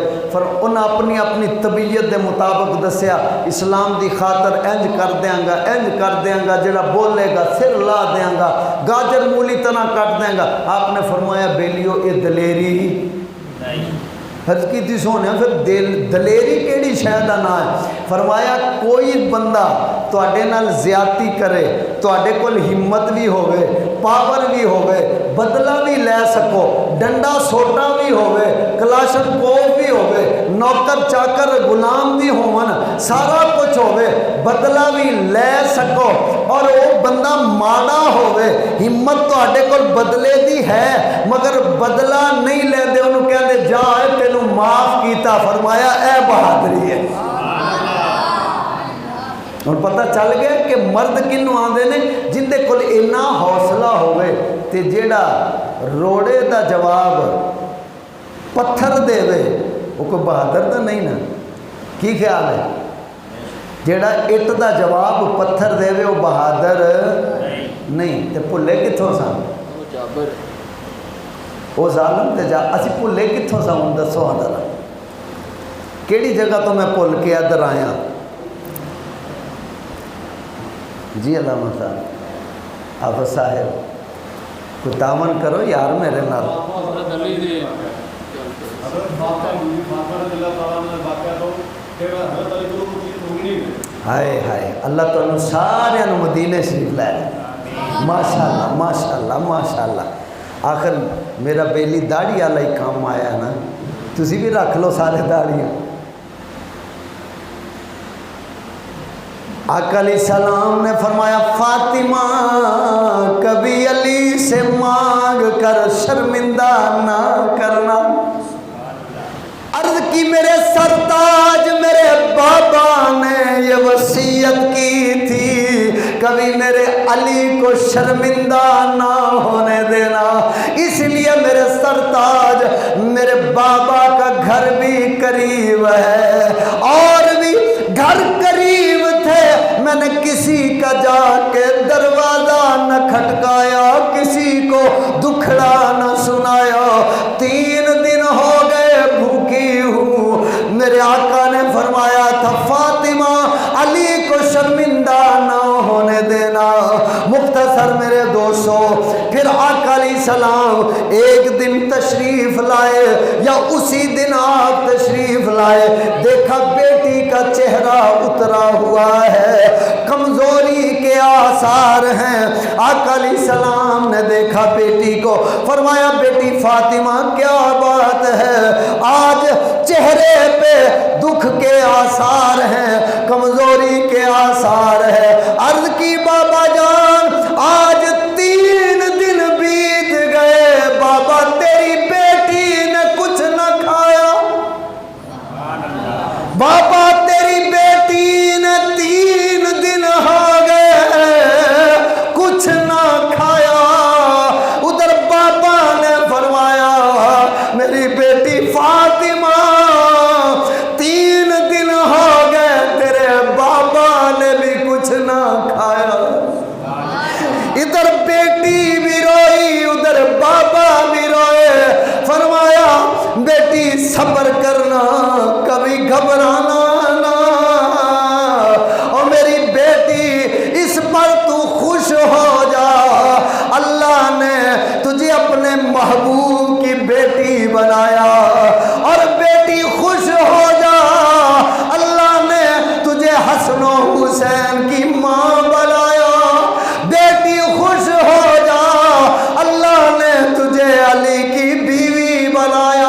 انہاں اپنی اپنی طبیعت دے مطابق دسیا اسلام دی خاطر انج کر دیاں گا انج کر دیاں گا، جڑا بولے گا سر لا دیاں گا، گاجر مولی طرح کٹ دیاں گا. آپ نے فرمایا بیلیو یہ دلیری نہیں. حج کی تھی سونے پھر دلیری کیڑی شے دا نام ہے؟ فرمایا کوئی بندہ تواڈے نال زیادتی کرے، تواڈے کول ہمت بھی ہوئے، پاور بھی ہوئے، بدلہ بھی لے سکو، ڈنڈا سوٹا بھی ہوئے، کلاشن کوف بھی ہوئے، نوکر چاکر غلام بھی ہون، سارا کچھ ہوئے، بدلہ بھی لے سکو، اور وہ بندہ ماڑا ہوئے، ہمت تواڈے کول بدلے دی ہے مگر بدلہ نہیں لے دے، انہوں کہنے جا تینوں معاف کیتا. فرمایا اے بہادری ہے. اور پتہ چل گیا کہ مرد کنوں آندے نے جن دے کول اتنا حوصلہ ہوئے تے جیڑا روڑے دا جواب پتھر دے وے وہ کوئی بہادر دا نہیں نا. کی خیال ہے؟ جیڑا اٹ دا جواب پتھر دے وے وہ بہادر نہیں. تے بھلے کتھوں سن؟ وہ ظالم تے جا اسی بھلے کتھوں سن؟ ہن دسو ذرا کیڑی جگہ تو میں بھل کے ادھر آیا؟ جی علامہ صاحب آپ صاحب کوئی تعاون کرو یار میرے نال. ہائے ہائے اللہ تعالیٰ سارے مدینے شریف لے ماشاء اللہ ماشاء اللہ ماشاء اللہ. آخر میرا بیلی داڑھی والا ہی کام آیا نا، تسی بھی رکھ لو سارے داڑیاں. آقا علیہ السلام نے فرمایا فاطمہ کبھی علی سے مانگ کر شرمندہ نہ کرنا. عرض کی میرے سرتاج میرے بابا نے یہ وصیت کی تھی کبھی میرے علی کو شرمندہ نہ ہونے دینا. اس لیے میرے سرتاج میرے بابا کا گھر بھی قریب ہے اور بھی گھر قریب تھے. میں نے کسی کا جا کے دروازہ نہ کھٹکایا، کسی کو دکھڑا نہ سنایا. 3 دن ہو گئے بھوکی ہوں. میرے آقا نے فرمایا تھا فاطمہ علی کو شرمندہ نہ ہونے دینا. مختصر میرے دوستو پھر آقا علیہ السلام ایک دن تشریف لائے یا اسی دن آپ تشریف لائے، دیکھا بیٹی کا چہرہ اترا ہوا ہے، کمزوری کے آثار ہیں. آقا علیہ السلام نے دیکھا بیٹی کو، فرمایا بیٹی فاطمہ کیا بات ہے؟ آج چہرے پہ دکھ کے آثار ہیں، کمزوری کے آثار ہے. عرض کی بابا جان آج 3 دن بیت گئے، بابا تیری بیٹی نے کچھ نہ کھایا. بابا تیری بیٹی نے 3 دن ہو گئے کچھ نہ کھایا. ادھر بابا نے فرمایا میری بیٹی فاطمہ 3 دن ہو گئے تیرے بابا نے بھی کچھ نہ کھایا. ادھر بیٹی بھی روئی ادھر بابا بھی روئے. فرمایا بیٹی صبر کرنا، کبھی گھبرانا نہ، اور میری بیٹی اس پر تو خوش ہو جا. اللہ نے تجھے اپنے محبوب کی بیٹی بنایا اور بیٹی خوش ہو جا. اللہ نے تجھے حسن و حسین کی ماں بنایا، بیٹی خوش ہو جا. اللہ نے تجھے علی کی بیوی بنایا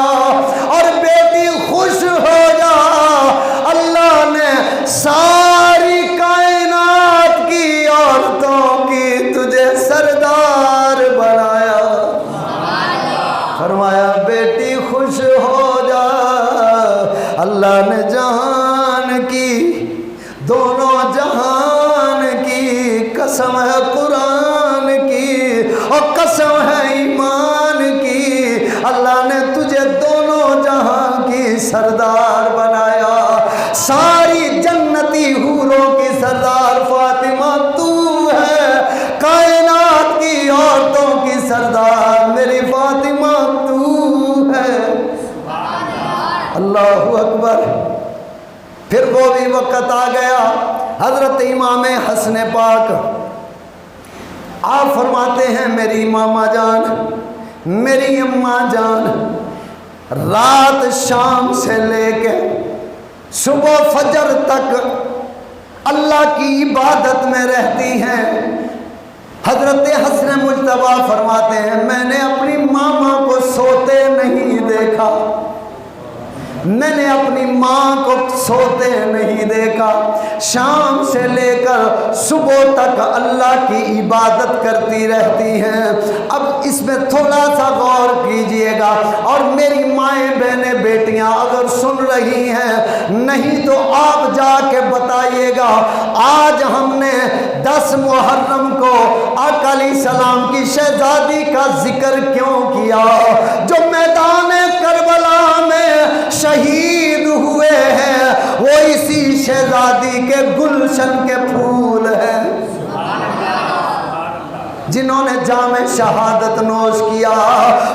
اور بیٹی خوش ہو جا. اللہ نے ساری کائنات کی عورتوں کی تجھے سردار بنایا. فرمایا بیٹی خوش ہو جا. اللہ نے جہان کی، دونوں جہان کی قسم ہے قرآن کی اور قسم ہے ایمان سردار بنایا، ساری جنتی حوروں کی سردار فاطمہ تو ہے، کائنات کی عورتوں کی سردار میری فاطمہ تو ہے۔ اللہ اکبر۔ پھر وہ بھی وقت آ گیا، حضرت امام حسن پاک آپ فرماتے ہیں میری ماما جان، میری اماں جان رات شام سے لے کے صبح فجر تک اللہ کی عبادت میں رہتی ہیں۔ حضرت حسن مجتبیٰ فرماتے ہیں میں نے اپنی ماما کو سوتے نہیں دیکھا، میں نے اپنی ماں کو سوتے نہیں دیکھا، شام سے لے کر صبح تک اللہ کی عبادت کرتی رہتی ہیں۔ اب اس میں تھوڑا سا غور کیجئے گا، اور میری مائیں بہنیں بیٹیاں اگر سن رہی ہیں، نہیں تو آپ جا کے بتائیے گا آج ہم نے 10 محرم کو آقا علیہ السلام کی شہزادی کا ذکر کیوں کیا؟ جو میدان کربلا میں شہید ہوئے ہیں وہ اسی شہزادی کے گلشن کے پھول ہیں، جنہوں نے جام شہادت نوش کیا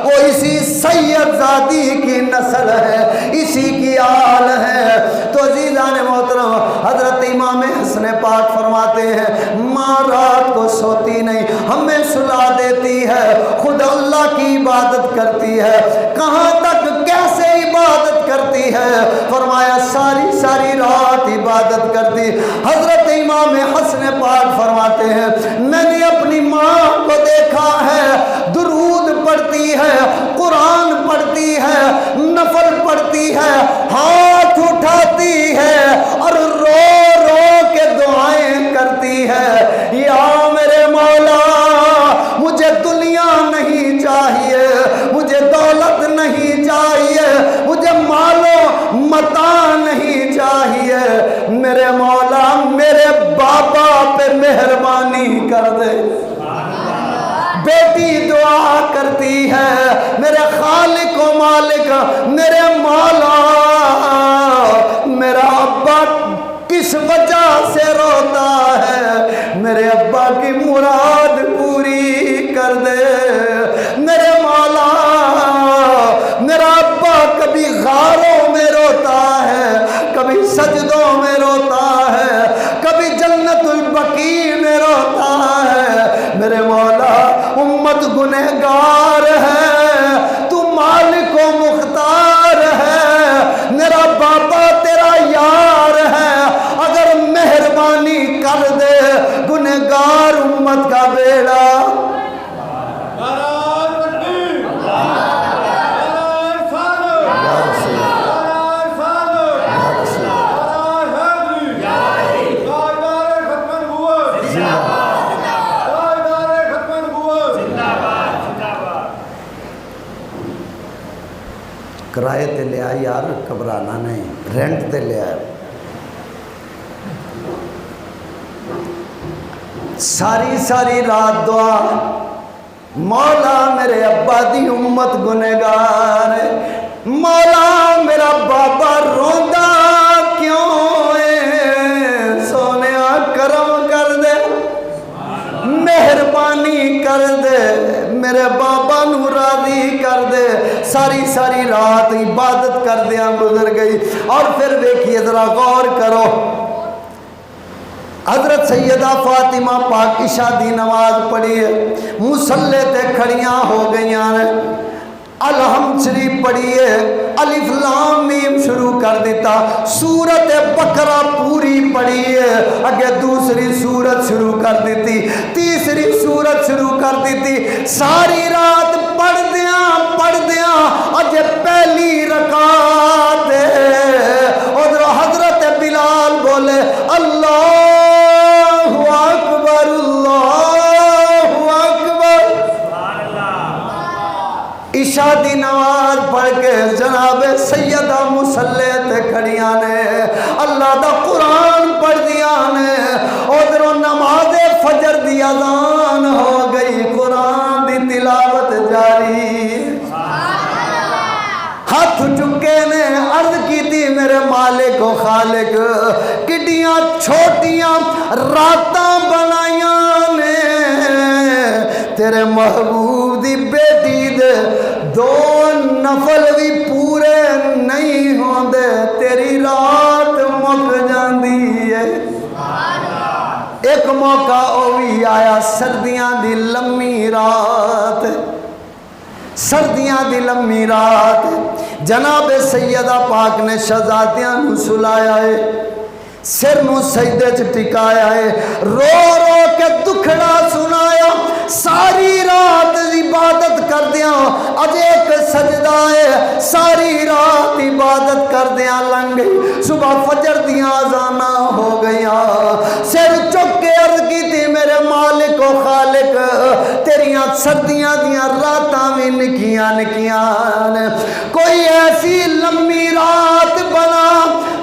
وہ اسی سید زادی کی نسل ہے، اسی کی آل ہے۔ تو عزیزان محترم حضرت امام حسن پاک فرماتے ہیں ماں رات کو سوتی نہیں، ہمیں سلا دیتی ہے، خود اللہ کی عبادت کرتی ہے۔ کہاں تک کیسے عبادت کرتی ہے؟ فرمایا ساری ساری رات عبادت کرتی۔ حضرت امام حسن پاک فرماتے ہیں میں نے اپنی ماں کو دیکھا ہے، درود پڑھتی ہے، قرآن پڑھتی ہے، نفل پڑھتی ہے، ہاتھ اٹھاتی ہے اور رو رو کے دعائیں کرتی ہے، یا میرے مولا مجھے دنیا نہیں چاہیے، مجھے دولت نہیں چاہیے، مجھے مال و متاع نہیں چاہیے، میرے مولا میرے بابا پہ مہربانی کر دے۔ بیٹی دعا کرتی ہے میرے خالق و مالک، میرے مولا میرا ابا کس وجہ سے روتا ہے، میرے ابا کی مراد پوری کر دے، میرے مولا میرا ابا کبھی غاروں میں روتا ہے، کبھی سجدوں میں روتا ہے، کبھی جنت البقیع میں روتا ہے، میرے مولا امت گنہگار ہے، تو مالک و مختار ہے، میرا بابا تیرا یار ہے، اگر مہربانی کر دے گنہگار امت کا بیڑا۔ کرائے تے لیا یار، گھبرانا نہیں، رینٹ تے لیا۔ ساری ساری رات دعا، مولا میرے ابا دی امت گنہگار ہے، مولا میرا بابا روندا کیوں ہے، سونیا کرم کر دے، مہربانی کر دے، میرے بابا نو راضی کر دے۔ ساری ساری رات عبادت کر دیا گزر گئی۔ اور پھر دیکھیے ذرا غور کرو، حضرت سیدہ فاطمہ پاک عشاء دی نماز پڑھی ہے، مصلے تے کھڑیاں ہو گئیاں نے، الحمد شریف پڑھیے، الف لام میم شروع کر دیتا، سورت بقرہ پوری پڑھیے، اگے دوسری سورت شروع کر دیتی، تیسری سورت شروع کر دیتی، ساری رات پڑھ دیاں اجے پہلی رکعت ادھر حضرت بلال بولے اللہ اکبر اللہ اکبر۔ عشاء دی نماز پڑھ کے جناب سیدہ مصلے تے کھڑیاں نے، اللہ دا قرآن پڑھ دیا نے، ادھر نماز فجر دی اذان ہو گئی، قرآن دی تلاوت جاری، ہاتھ چکے نے عرض کی میرے مالک و خالق کڈیاں چھوٹیاں راتاں بنائیاں نے تیرے محبوب دی بیٹی دے 2 نفل بھی پورے نہیں ہوندے تیری رات مک جاندی ہے ایک موقع بھی آیا سردیاں دی لمبی رات سردیاں دی لمبی رات جناب سیدہ پاک نے شہزادیاں نو سلایا ہے سر نو سجدے چ ٹکایا ہے رو رو کے دکھڑا سنایا ساری رات عبادت کر دیا اج ایک سجدہ ہے ساری رات عبادت کر دیا لنگ گئی صبح فجر دیاں اذاناں ہو گئیاں سر چک کے عرض کی تھی میرے مالک و خالق تیریاں سردیاں دیاں راتاں بھی نکیاں نکیاں کوئی ایسی لمبی رات بنا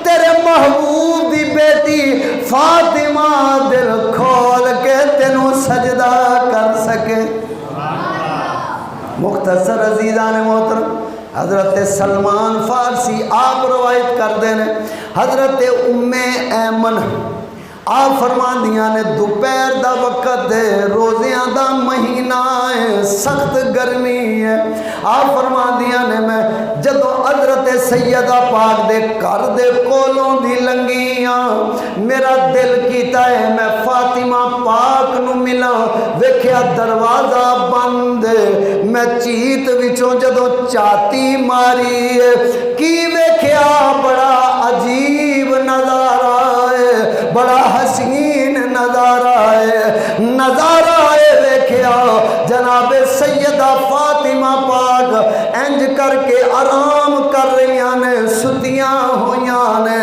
تیرے محبوب دی بیٹی فاطمہ دل کھول کے تینوں سجدہ کر سکے مختصر عزیزان محترم حضرت سلمان فارسی آپ روایت کر دینے حضرت ام ایمن آپ فرمان دیاں نے دوپہر دا وقت ہے روزیاں دا مہینہ ہے سخت گرمی ہے آپ فرمان دیاں نے میں جدو حضرت سیدہ پاک دے کر دے کولوں دی لنگیاں میرا دل کیتا ہے میں فاطمہ پاک نو ملا ویکھیا دروازہ بند میں چیت وچوں جدو چاتی ماری کی ویکھیا بڑا عجیب نظارہ ہے بڑا حسین نظارہ ہے ویکھیا جناب سیدہ فاطمہ پاک انج کر کے آرام کر رہیاں نے ستیاں ہویاں نے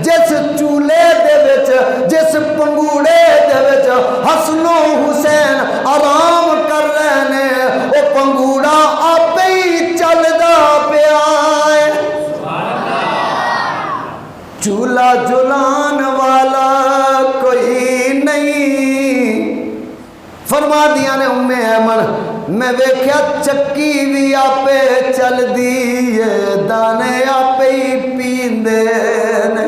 جس چولہے دے وچ جس پنگوڑے دے وچ حسن و حسین آرام کر رہے نے او پنگوڑا آپ ہی چلدا پیا ہے چولہا جلان والا کوئی نہیں فرما دیا نے ام ایمن میں ویکھیا چکی بھی آپے چل دیئے دانے آپے ہی پیندے نے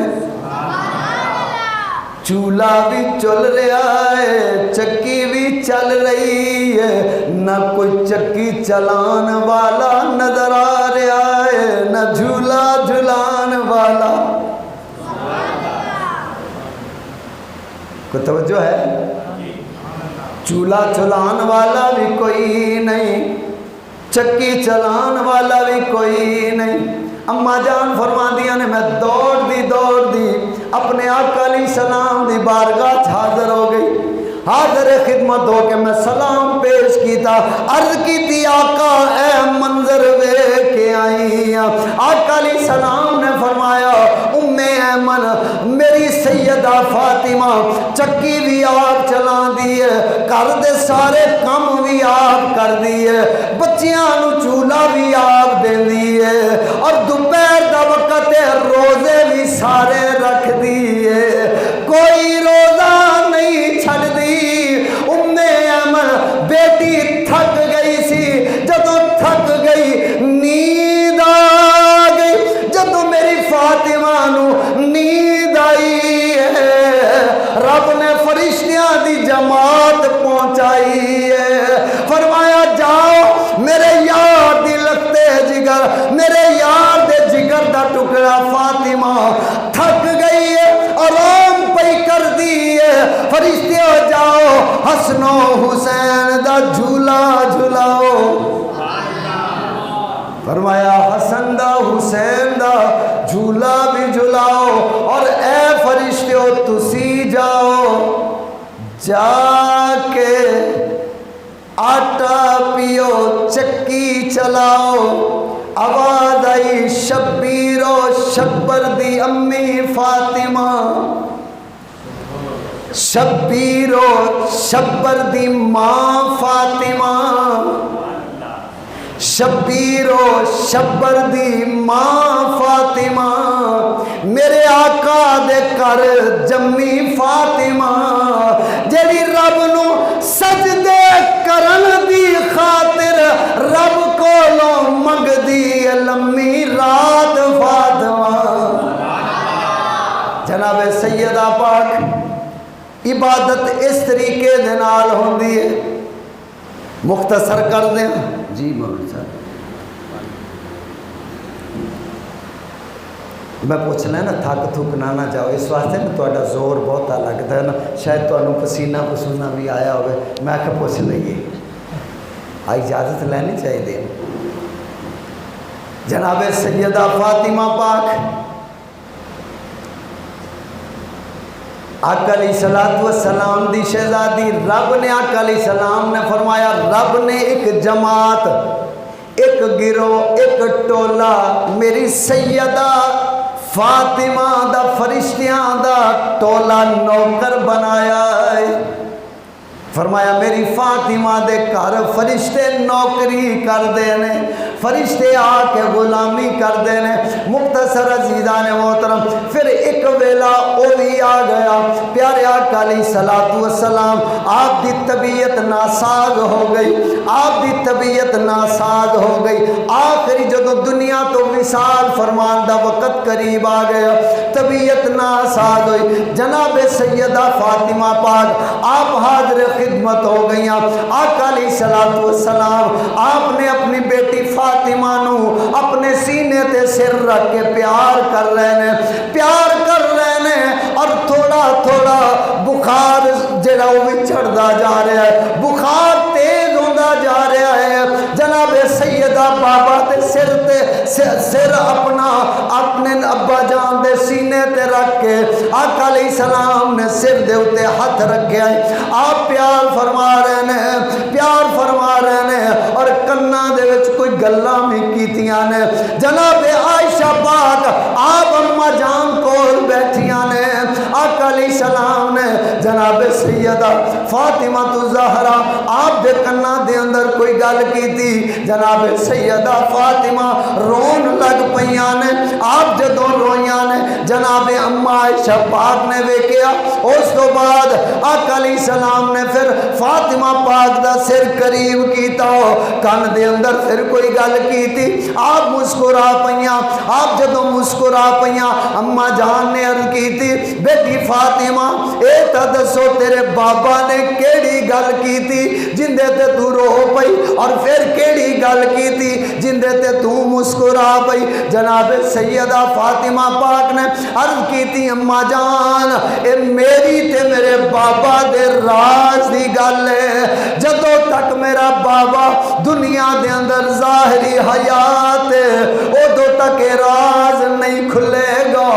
چولہا بھی چل رہا ہے چکی بھی چل رہی ہے نہ کوئی چکی چلان والا نظر آ رہا ہے نہ جھولا جھلان والا کو توجہ ہے چولہا چلان والا بھی کوئی نہیں چکی چلان والا بھی کوئی نہیں اما جان فرما دیا نے میں دوڑ دی اپنے آقا علیہ السلام دی بارگاہ حاضر ہو گئی حاضر خدمت ہو کے میں سلام پیش کیتا عرض کی تھی آقا اے منظر وے کے آئی آقا علیہ السلام نے فرمایا ام ایمن میری سیدہ فاطمہ چکی بھی آپ چلا دیئے کر دے سارے کام بھی آپ کر دیئے بچیاں نو چولہا بھی آپ دے دیئے اور دوپہر دا وقت روزے بھی سارے رکھ دیئے کوئی روزہ نہیں چھڑ دی ام ایمن بیٹی تھک گئی سی جدو تھک گئی نیند آ گئی جدو میری فاطمہ نو نیند آئی ہے رب نے فرشتیاں دی جماعت پہنچائی ہے فرمایا جاؤ میرے یار دی لگتے جگر میرے یار دے جگر دا ٹکڑا فاطمہ تھک گئی ہے آرام پئی کر دی ہے فرشتے جاؤ حسن و حسین دا جھولا جھلاؤ فرمایا حسن دا حسین دا جھولا بھی جھلاؤ اور اے فرشتیو تسی جاؤ جا کے آٹا پیو چکی چلاؤ آواز آئی شبیر و شبر دی امی فاطمہ شبیر و شبر دی ماں فاطمہ شبیر و شبر دی ماں فاطمہ میرے آقا دے کر جمی فاطمہ جیڑی رب نو سجدے کرن دی خاطر رب کو لو منگ دی لمبی رات فاطمہ جناب سیدہ پاک عبادت اس طریقے دے نال ہوندی ہے. مختصر کر دیں جی مولوی صاحب. میں پوچھنا ہے نا تھک تھک نہ جاؤ اس واسطے نا تھوڑا زور بہت لگتا ہے نا شاید تمہیں پسینہ پسینہ بھی آیا ہوئے میں کہ پوچھ لئیے اجازت لینی چاہیے. جناب سیدہ فاطمہ پاک آقا علیہ السلام دی شہزادی. رب نے آقا علیہ السلام نے فرمایا رب نے ایک جماعت ایک گروہ ایک ٹولہ میری سیدہ فاطمہ دا فرشتیاں دا ٹولہ نوکر بنایا ہے. فرمایا میری فاطمہ دے گھر فرشتے نوکری کر دینے فرشتے آ کے غلامی کر دینے. مختصر عزیزان محترم پھر ایک ویلا او بھی آ گیا پیارے آقا علیہ السلام آپ دی طبیعت ناساز ہو گئی آپ دی طبیعت ناساز ہو گئی. آخری جدو دنیا تو وصال فرمان دا وقت قریب آ گیا طبیعت ناساز ہوئی. جناب سیدہ فاطمہ پاک آپ حاضر خدمت ہو گئی. آقا علیہ السلام آپ نے اپنی بیٹی فاطمہ نو اپنے سینے تے سر رکھ کے پیار کر رہے ہیں اور تھوڑا تھوڑا بخار جڑا وہ بھی چڑھدا جا رہا ہے بخار تیز ہوندا جا رہا ہے. جناب سیدہ بابا تے سر اپنا اپنے ابا جان دے سینے تے رکھ کے آقا علیہ السلام نے سر دے اتے ہاتھ رکھے ہیں. آپ پیار فرما رہے ہیں اور کنا دے وچ کوئی گلاں بھی کیتیاں نے. جناب عائشہ پاک آپ اما جان کول بیٹھیاں نے. آقا علیہ السلام نے جناب سیدہ فاطمہ الزہرا آپ دے کنا دے اندر کوئی گل کیتی. جناب سیدہ فاطمہ رون لگ پیاں نے. آپ جدوں رویاں نے جناب اما عائشہ پاک نے ویکھیا. اس تو بعد آقا علیہ السلام نے پھر فاطمہ پاک دا سر قریب کیتا کان دے اندر پھر کوئی گل کیتی. آپ مسکرا پیاں. آپ جدوں مسکرا پیاں اما جان نے عرض کیتی بیٹی فاطمہ اے تا دسو تیرے بابا نے کیڑی گل کیتی جندے تے تو رو پئی اور پھر کیڑی گل کیتی جندے تے تو مسکرا پئی. جناب سیدہ فاطمہ پاک نے عرض کیتی اما جان اے میری تے میرے بابا دے راز دی گل ہے. جدوں تک میرا بابا دنیا دے اندر ظاہری حیات ادو تک اے راز نہیں کھلے گا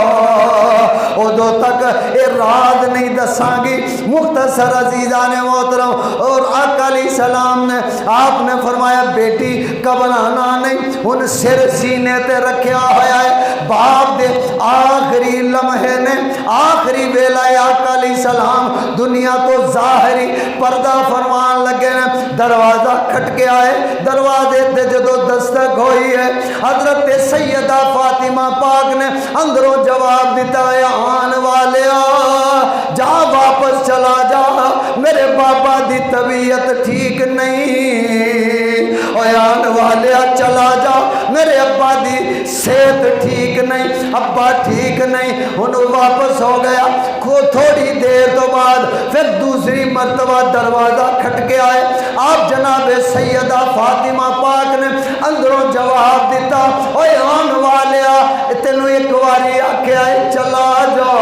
ادو تک اے راز نہیں دساں گی. مختصر عزیزان محترم اور آقا علیہ السلام نے آپ نے فرمایا بیٹی گھبرانا نہیں ان سر سینے تے رکھیا ہوا ہے. باپ دے آخری لمحے نے آخری ویلا آقا علیہ السلام دنیا تو ظاہری پردہ فرمان لگے نے. دروازہ کھٹکیا ہے. دروازے تے جدو دستک ہوئی ہے حضرت سیدہ فاطمہ پاک نے اندروں جواب دیتا ہے آن والیا جا واپس چلا جا میرے بابا دی طبیعت ٹھیک نہیں. آن والیا چلا جا میرے ابا دی صحت ٹھیک نہیں ابا ٹھیک نہیں. انہوں واپس ہو گیا. تھوڑی دیر تو بعد پھر دوسری مرتبہ دروازہ کھٹکے آئے. آپ جناب سیدہ فاطمہ پاک نے اندروں جواب دیتا اوے آن والیا تینوں ایک واری آکھیا ہے چلا جا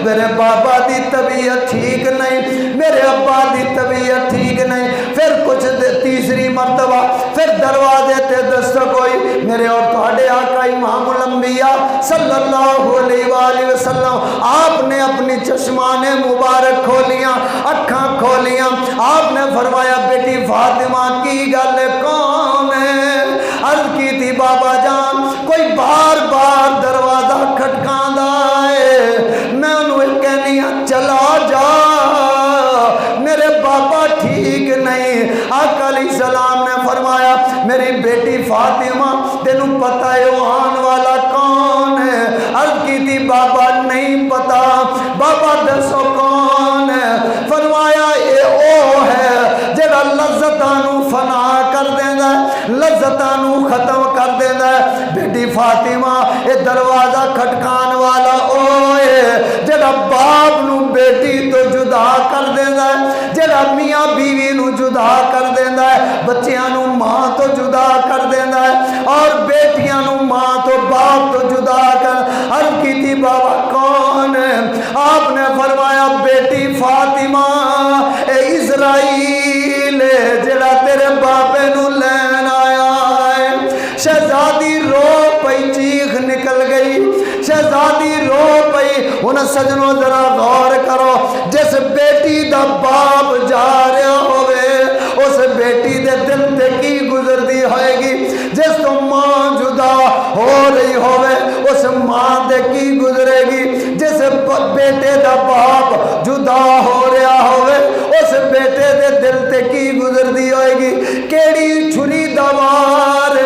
میرے بابا دی طبیعت ٹھیک نہیں میرے ابا دی طبیعت ٹھیک نہیں. پھر کچھ تیسری مرتبہ پھر دروازے تے دستک ہوئی. میرے اور تھوڑے آقا امام الانبیاء صلی اللہ علیہ وآلہ وسلم آپ نے اپنی چشمان مبارک کھولیاں اکھاں کھولیاں. آپ نے فرمایا بیٹی فاطمہ کی گل کون ہے؟ عرض کی تھی بابا جان کوئی بار بار دروازہ کھٹکاندا ہے میں انہوں کہنی چلا جا میرے بابا ٹھیک نہیں. آقا علیہ السلام نے فرمایا میری بیٹی فاطمہ تینوں پتہ ہے وہ آن والا کون ہے؟ عرض کی تھی بابا نہیں پتا. بابا دسو کون ہے؟ فرمایا اے او ہے جڑا لذتانو فنا کر دینا ہے لذتانو ختم کر دینا ہے. بیٹی فاطمہ اے دروازہ کھٹکان والا او ہے ہن سجنوں ذرا غور کرو جس بیٹی دا باپ جا رہا ہوئے اس بیٹی دے دل تے کی گزردی ہوئے گی جس تو ماں جدا ہو رہی ہوئے اس ماں دے کی گزرے گی جس بیٹے دا باپ جدا ہو رہا ہوئے اس بیٹے دے دل تے کی گزردی ہوئے گی کیڑی چھری دوار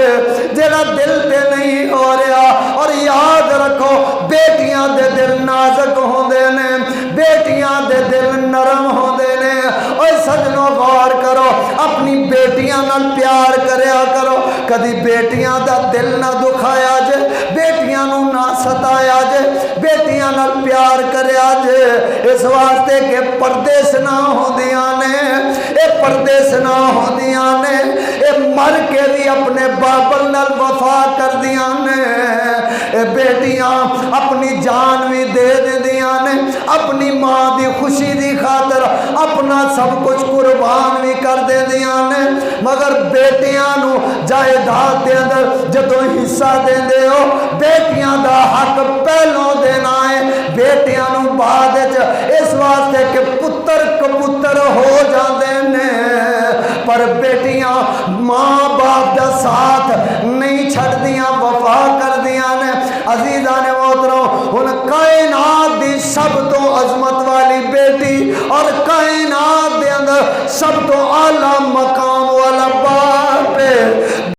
جڑا دل تے نہیں ہو رہا اور یاد رکھو بیٹیاں دے دل نازک ہوندے نے بیٹیاں دے دل نرم ہوندے نے اوے سجنوں غور کرو اپنی بیٹیاں نال پیار کریا کرو کدی بیٹیاں دا دل نہ دکھایا جے بیٹیاں نو نہ ستایا جے بیٹیاں نال پیار کریا جے اس واسطے کہ پردیس نہ ہوندیاں نے اے پردیس نہ ہوندیاں نے اے مر کے بھی اپنے بابل نال وفا کر دیاں نے اے بیٹیاں اپنی جان بھی دے دیاں نے اپنی ماں دی خوشی دی خاطر اپنا سب کچھ قربان بھی کر دیاں نے مگر بیٹیاں نو جائیداد دے اندر جدوں حصہ دے ہو بیٹیاں دا حق پہلوں دینا ہے بیٹیاں نو بعد اس واسطے کہ پتر کبوتر ہو جاندے نے پر بیٹیاں ماں باپ دا ساتھ نہیں چھڑ دیاں وفا کر دیاں نے عزیزان محترم ہن کائنات دی سب تو عظمت والی بیٹی اور کائنات دے اندر سب تو اعلیٰ مقام